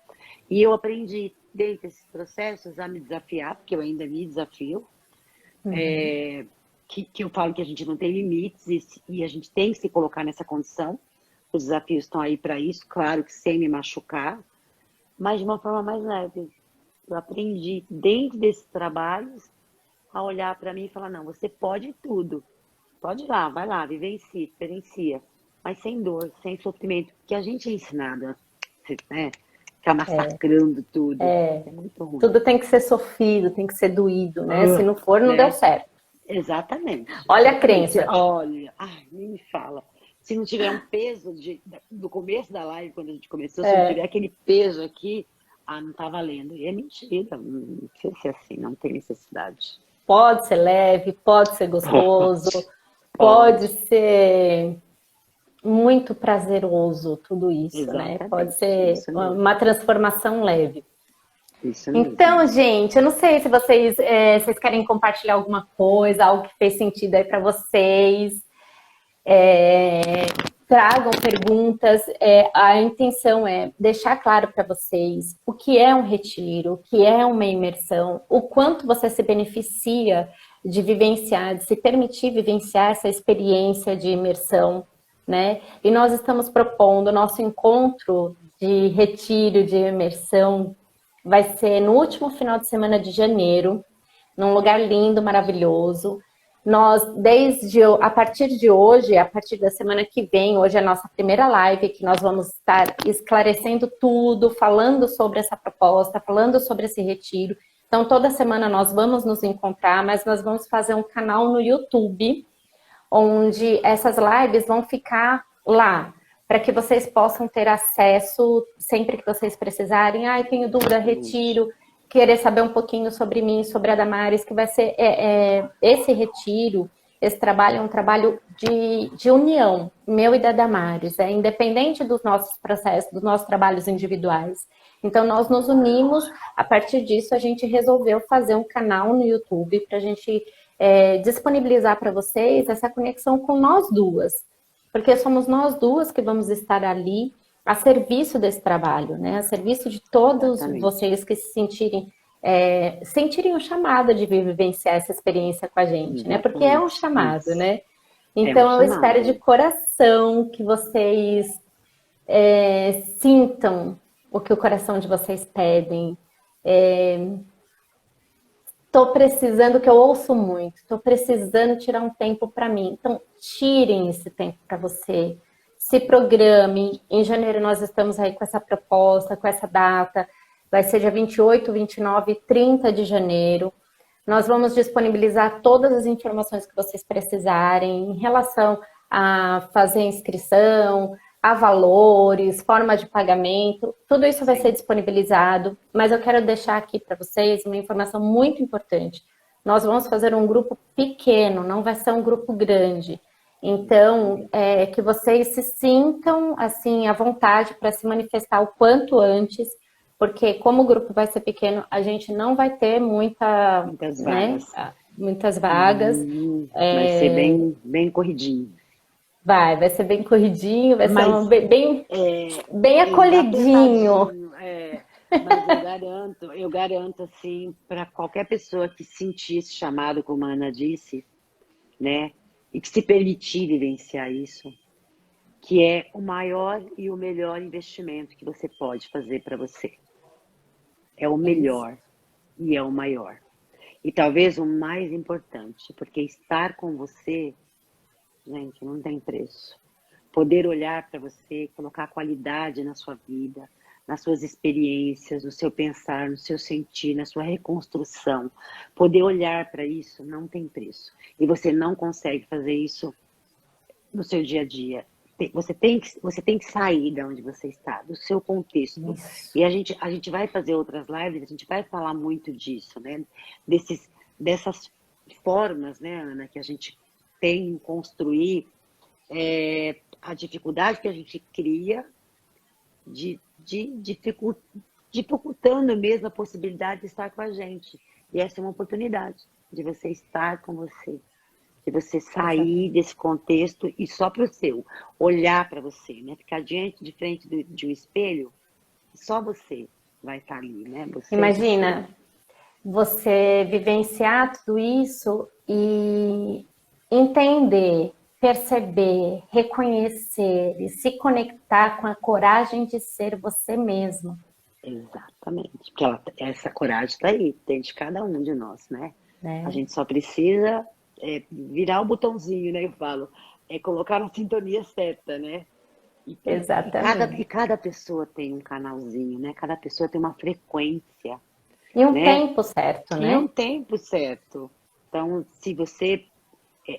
E eu aprendi, dentro desses processos, a me desafiar, porque eu ainda me desafio, Uhum. que eu falo que a gente não tem limites e a gente tem que se colocar nessa condição. Os desafios estão aí para isso, claro que sem me machucar, mas de uma forma mais leve. Eu aprendi dentro desses trabalhos a olhar para mim e falar, não, você pode tudo. Pode ir lá, vai lá, vivencia, experiencia, mas sem dor, sem sofrimento, porque a gente é ensinado, né? Ficar massacrando tudo. É muito ruim. Tudo tem que ser sofrido, tem que ser doído, né? Se Ah, não for, não deu né? certo. Exatamente, Olha a exatamente. crença. Olha, ai, nem me fala. se não tiver um peso do começo da live, quando a gente começou, se não tiver aquele peso aqui, não tá valendo. E é mentira, não sei se é assim, não tem necessidade. Pode ser leve, pode ser gostoso, Pode. pode ser muito prazeroso, tudo isso, né? Pode Exatamente, ser isso mesmo. uma transformação leve. Isso mesmo. Então, gente, eu não sei se vocês querem compartilhar alguma coisa, algo que fez sentido aí para vocês. Tragam perguntas. A intenção é deixar claro para vocês o que é um retiro, o que é uma imersão, o quanto você se beneficia de vivenciar, de se permitir vivenciar essa experiência de imersão, né? E nós estamos propondo o nosso encontro de retiro, de imersão, vai ser no último final de semana de janeiro, num lugar lindo, maravilhoso. Nós, a partir de hoje, a partir da semana que vem, hoje é a nossa primeira live, que nós vamos estar esclarecendo tudo, falando sobre essa proposta, falando sobre esse retiro. Então, toda semana nós vamos nos encontrar, mas nós vamos fazer um canal no YouTube, onde essas lives vão ficar lá, para que vocês possam ter acesso sempre que vocês precisarem. Tenho dúvida, retiro, querer saber um pouquinho sobre mim, sobre a Damares, que vai ser esse retiro, esse trabalho é um trabalho de união, meu e da Damares, independente dos nossos processos, dos nossos trabalhos individuais. Então, nós nos unimos, a partir disso, a gente resolveu fazer um canal no YouTube para a gente disponibilizar para vocês essa conexão com nós duas, porque somos nós duas que vamos estar ali a serviço desse trabalho, né? A serviço de todos vocês que se sentirem o chamado de vivenciar essa experiência com a gente, né? Porque é um chamado, né? Então, eu espero de coração que vocês sintam o que o coração de vocês pedem. Estou precisando, que eu ouço muito, estou precisando tirar um tempo para mim. Então, tirem esse tempo para você. Se programe. Em janeiro nós estamos aí com essa proposta, com essa data. Vai ser dia 28, 29 e 30 de janeiro. Nós vamos disponibilizar todas as informações que vocês precisarem em relação a fazer inscrição, a valores, forma de pagamento. Tudo isso vai ser disponibilizado, mas eu quero deixar aqui para vocês uma informação muito importante. Nós vamos fazer um grupo pequeno, não vai ser um grupo grande. Então, que vocês se sintam assim à vontade para se manifestar o quanto antes, porque como o grupo vai ser pequeno, a gente não vai ter muitas vagas. Muitas vagas. Vai ser bem corridinho. Vai ser bem corridinho, vai ser bem acolhidinho. Mas eu garanto assim, para qualquer pessoa que sentir esse chamado, como a Ana disse, né? E que se permitir vivenciar isso, que é o maior e o melhor investimento que você pode fazer para você. É o melhor e é o maior. E talvez o mais importante, porque estar com você, gente, não tem preço. Poder olhar para você, colocar qualidade na sua vida, nas suas experiências, no seu pensar, no seu sentir, na sua reconstrução. Poder olhar para isso não tem preço. E você não consegue fazer isso no seu dia a dia. Você tem que sair de onde você está, do seu contexto. Isso. E a gente vai fazer outras lives, a gente vai falar muito disso, né? Dessas formas, né, Ana, que a gente tem em construir a dificuldade que a gente cria dificultando mesmo a possibilidade de estar com a gente. E essa é uma oportunidade de você estar com você, de você sair desse contexto e só para o seu, olhar para você, né? Ficar de frente de um espelho, só você vai estar ali, né? Imagina, você vivenciar tudo isso e entender, perceber, reconhecer e se conectar com a coragem de ser você mesmo. Exatamente, porque essa coragem está aí, dentro de cada um de nós, né? A gente só precisa virar o botãozinho, né? Eu falo, colocar na sintonia certa, né? Exatamente. E cada pessoa tem um canalzinho, né? Cada pessoa tem uma frequência. E um tempo certo, né? E um tempo certo. Então, se você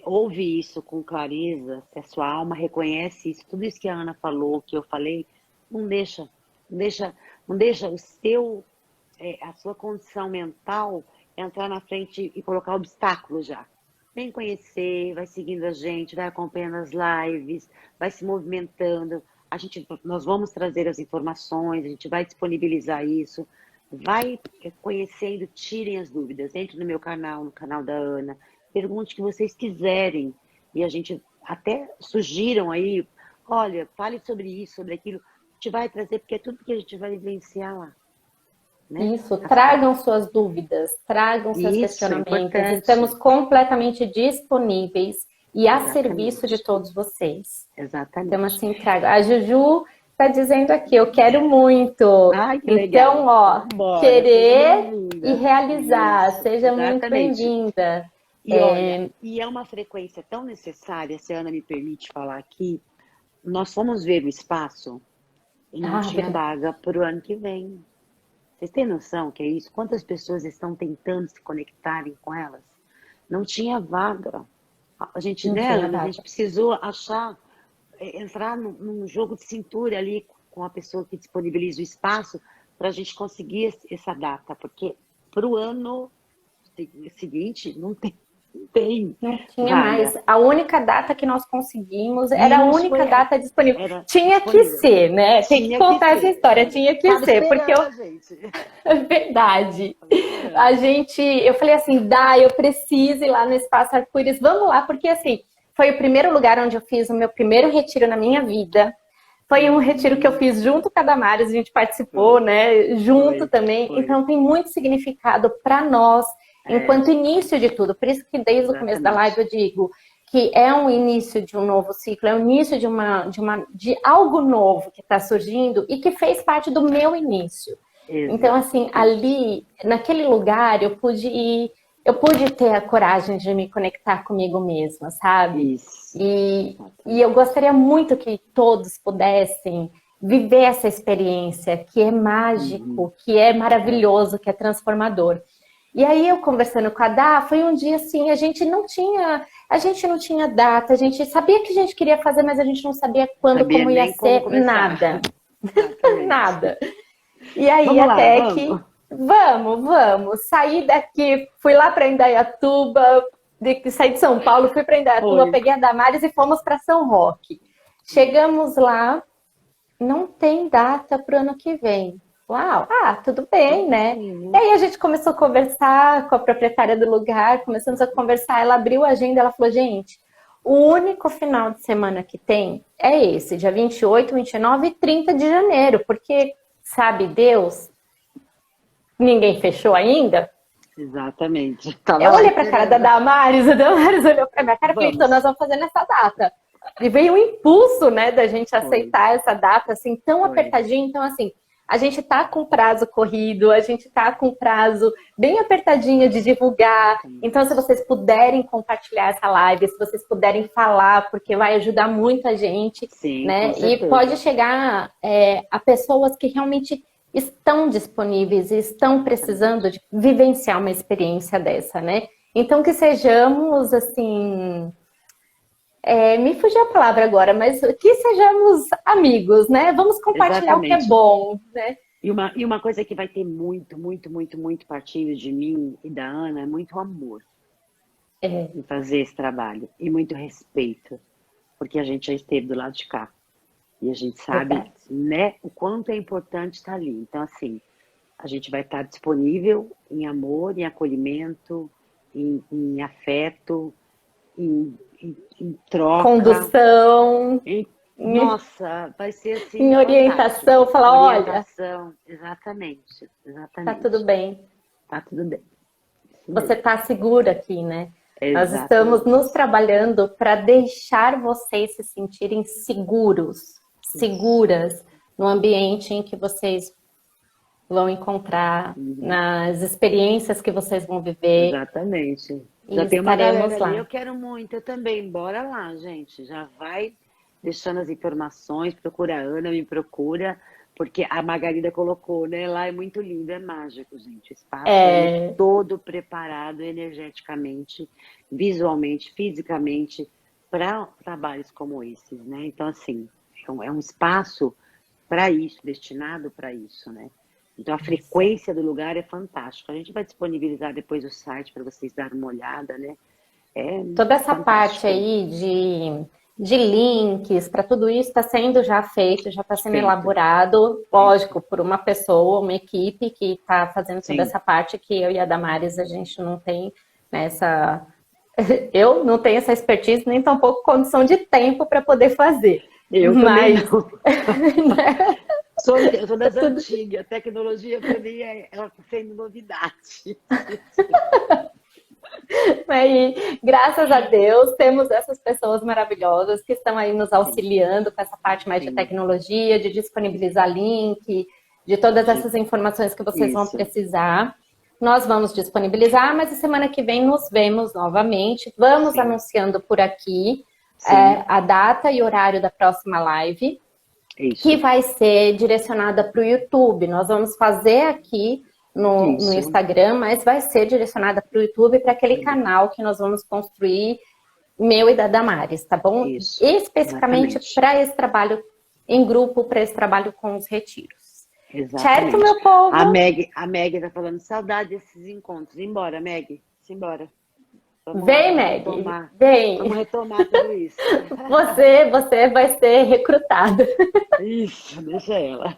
ouve isso com clareza, se a sua alma reconhece isso, tudo isso que a Ana falou, que eu falei, não deixa, não deixa, não deixa a sua condição mental entrar na frente e colocar obstáculos já. Vem conhecer, vai seguindo a gente, vai acompanhando as lives, vai se movimentando. Nós vamos trazer as informações, a gente vai disponibilizar isso. Vai conhecendo, tirem as dúvidas. Entre no meu canal, no canal da Ana. Pergunte o que vocês quiserem. E a gente até sugiram aí, olha, fale sobre isso, sobre aquilo. A gente vai trazer, porque é tudo que a gente vai vivenciar lá. Né? Isso, tragam suas dúvidas, tragam seus Isso, é questionamentos. importante. Estamos completamente disponíveis e a Exatamente. serviço de todos vocês. Exatamente. Então, assim, traga. A Juju está dizendo aqui, eu quero muito. Ai, que legal. Então, ó, Bora, querer e realizar. Isso, Seja muito exatamente. bem-vinda. E olha, e é uma frequência tão necessária, se a Ana me permite falar aqui, nós fomos ver o espaço e não tinha vaga para o ano que vem. Vocês têm noção que é isso? Quantas pessoas estão tentando se conectarem com elas? Não tinha vaga. A gente, né, Ana, a gente precisou achar, entrar num jogo de cintura ali com a pessoa que disponibiliza o espaço para a gente conseguir essa data, porque para o ano seguinte não tem. Não tinha mais. A única data que nós conseguimos era a única data disponível. Tinha que ser, né? Tem que contar essa história. Tinha que ser, porque é verdade. Eu falei assim, eu preciso ir lá no Espaço Arco-Íris, vamos lá, porque assim, foi o primeiro lugar onde eu fiz o meu primeiro retiro na minha vida. Foi um retiro que eu fiz junto com a Damares, a gente participou, né? Junto também. Então tem muito significado para nós. Enquanto início de tudo, por isso que desde o começo da live eu digo que é um início de um novo ciclo, é um início de algo novo que está surgindo e que fez parte do meu início. Exato. Então, assim, ali, naquele lugar, eu pude ter a coragem de me conectar comigo mesma, sabe? Isso. E eu gostaria muito que todos pudessem viver essa experiência que é mágico, que é maravilhoso, que é transformador. E aí eu conversando com a Dá, foi um dia assim, a gente não tinha data, a gente sabia que a gente queria fazer, mas a gente não sabia quando, como ia ser, nada. Nada. E aí vamos, saí daqui, fui lá para Indaiatuba, saí de São Paulo, fui para Indaiatuba, peguei a Damares e fomos para São Roque. Chegamos lá, não tem data para o ano que vem. Uau, tudo bem, né? E aí a gente começou a conversar com a proprietária do lugar, começamos a conversar, ela abriu a agenda, ela falou, gente, o único final de semana que tem é esse, dia 28, 29 e 30 de janeiro, porque, sabe Deus, ninguém fechou ainda. Exatamente. Eu olhei para a cara da Damares, a Damares olhou para minha cara e falei, então nós vamos fazer nessa data. E veio um impulso, né, da gente aceitar essa data, assim, tão apertadinho, então, assim, a gente tá com prazo corrido, a gente tá com prazo bem apertadinho de divulgar. Então, se vocês puderem compartilhar essa live, se vocês puderem falar, porque vai ajudar muito a gente, sim, né? E pode chegar a pessoas que realmente estão disponíveis e estão precisando de vivenciar uma experiência dessa, né? Então, que sejamos, assim... me fugiu a palavra agora, mas que sejamos amigos, né? Vamos compartilhar o que é bom, né? E uma coisa que vai ter muito, muito, muito, muito partindo de mim e da Ana é muito amor em fazer esse trabalho e muito respeito, porque a gente já esteve do lado de cá e a gente sabe, né, o quanto é importante estar ali. Então, assim, a gente vai estar disponível em amor, em acolhimento, em afeto, em troca. Condução. Nossa, vai ser assim. Em orientação, falar, orientação, olha. Exatamente. Tá tudo bem. Tá tudo bem. Você tá segura aqui, né? Exatamente. Nós estamos nos trabalhando para deixar vocês se sentirem seguros, seguras no ambiente em que vocês vão encontrar, nas experiências que vocês vão viver. Exatamente. Já tem uma galera lá. Eu quero muito, eu também. Bora lá, gente. Já vai deixando as informações, procura a Ana, me procura. Porque a Margarida colocou, né? Lá é muito lindo, é mágico, gente. O espaço ele é É, todo preparado energeticamente, visualmente, fisicamente, para trabalhos como esses, né? Então, assim, é um espaço para isso, destinado para isso, né? Então, a isso. frequência do lugar é fantástica. A gente vai disponibilizar depois o site para vocês darem uma olhada, né? É Toda essa parte fantástico. aí de links, para tudo isso está sendo já feito, já está sendo Feito. elaborado, Isso. lógico, por uma pessoa, uma equipe que está fazendo toda Sim. essa parte que eu e a Damares a gente não tem nessa. Eu não tenho essa expertise, nem tampouco condição de tempo para poder fazer. Eu também Mas não. Eu sou das tudo. antigas. A tecnologia para mim ela está sendo novidade. E graças a Deus temos essas pessoas maravilhosas que estão aí nos Sim, auxiliando com essa parte mais de sim. tecnologia, de disponibilizar link, de todas De- essas informações que vocês vão isso. precisar. Nós vamos disponibilizar, mas a semana que vem nos vemos novamente. Vamos Sim, anunciando por aqui sim. a data e horário da próxima live, que Isso. vai ser direcionada para o YouTube. Nós vamos fazer aqui no Isso. Instagram, mas vai ser direcionada para o YouTube, para aquele canal que nós vamos construir, meu e da Damares, tá bom? Isso. Especificamente Exatamente. para esse trabalho em grupo, para esse trabalho com os retiros. Certo, Exatamente. meu povo? A Meg tá falando saudade desses encontros. Embora, Meg. Simbora. Vamos lá, Vem, Meg, Vamos vem. retomar tudo isso. Você vai ser recrutada. Isso, deixa ela.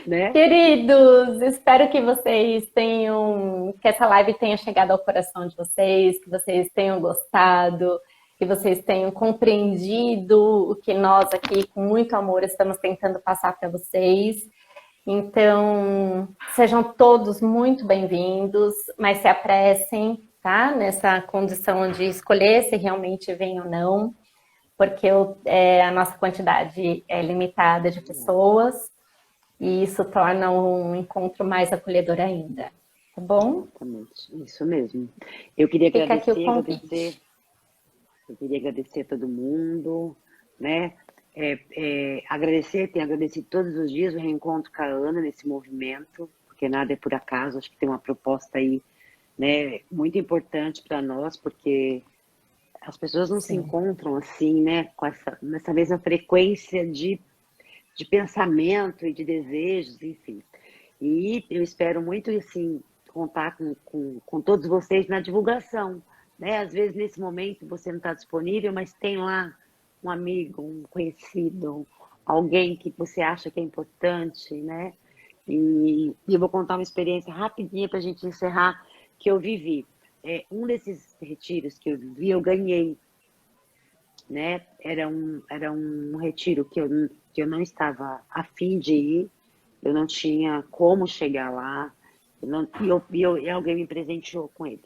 Né? Queridos, espero que vocês tenham, que essa live tenha chegado ao coração de vocês, que vocês tenham gostado, que vocês tenham compreendido o que nós aqui, com muito amor, estamos tentando passar para vocês. Então, sejam todos muito bem-vindos, mas se apressem, tá? Nessa condição de escolher se realmente vem ou não, porque a nossa quantidade é limitada de pessoas. E isso torna um encontro mais acolhedor ainda, tá bom? Exatamente, isso mesmo. Eu queria Fica aqui o agradecer, agradecer, convite. eu queria agradecer a todo mundo, né? Agradecer, tenho agradecido todos os dias o reencontro com a Ana nesse movimento, porque nada é por acaso, acho que tem uma proposta aí, né, muito importante para nós, porque as pessoas não se Sim, encontram assim, né, nessa mesma frequência de pensamento e de desejos, enfim. E eu espero muito, assim, contar com todos vocês na divulgação, né? Às vezes, nesse momento, você não está disponível, mas tem lá um amigo, um conhecido, alguém que você acha que é importante, né? E eu vou contar uma experiência rapidinha para a gente encerrar, que eu vivi. Um desses retiros que eu vivi, eu ganhei, né? Era um retiro que eu não estava a fim de ir, eu não tinha como chegar lá, e alguém me presenteou com ele.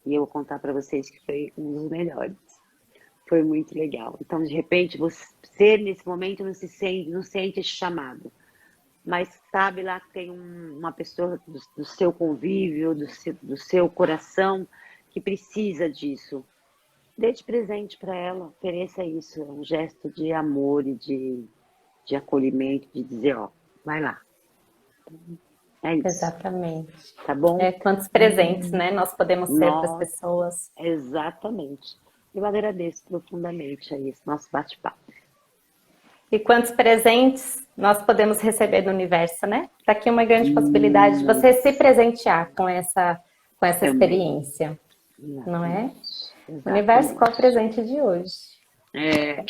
E eu vou contar para vocês que foi um dos melhores. Foi muito legal. Então, de repente, você nesse momento não sente esse chamado, mas sabe lá que tem uma pessoa do seu convívio, do seu coração, que precisa disso. Dê de presente para ela, ofereça isso, é um gesto de amor e de acolhimento, de dizer, ó, vai lá. É isso, exatamente. tá bom? Quantos presentes, né, nós podemos ser para as Nós, pessoas. exatamente. Eu agradeço profundamente a esse nosso bate-papo. E quantos presentes nós podemos receber do universo, né? Está aqui uma grande possibilidade de você se Muitos presentear com essa também. experiência, não é? Exatamente. Universo, qual é o Exatamente. presente de hoje? É,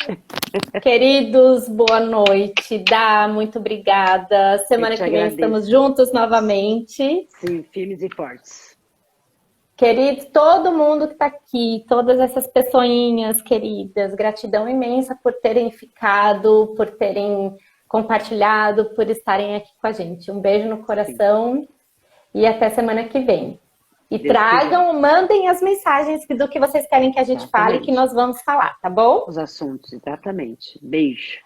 Queridos, boa noite. Dá, muito obrigada. eu Semana te que vem estamos agradeço. juntos novamente. Sim, firmes e fortes. Queridos, todo mundo que está aqui, todas essas pessoinhas queridas, gratidão imensa por terem ficado, por terem compartilhado, por estarem aqui com a gente. Um beijo no Sim, coração e até semana que vem. E se Deus quiser. tragam, mandem as mensagens do que vocês querem que a gente fale, que Exatamente. nós vamos falar, tá bom? Os assuntos, exatamente. Beijo.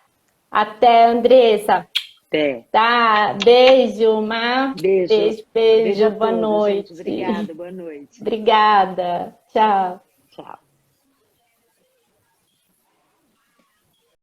Até, Andressa. Até. Tá, beijo, Má. Beijo. Beijo, Beijo a beijo, boa todos, gente. noite. Obrigada. Boa noite. Obrigada. Tchau. Tchau.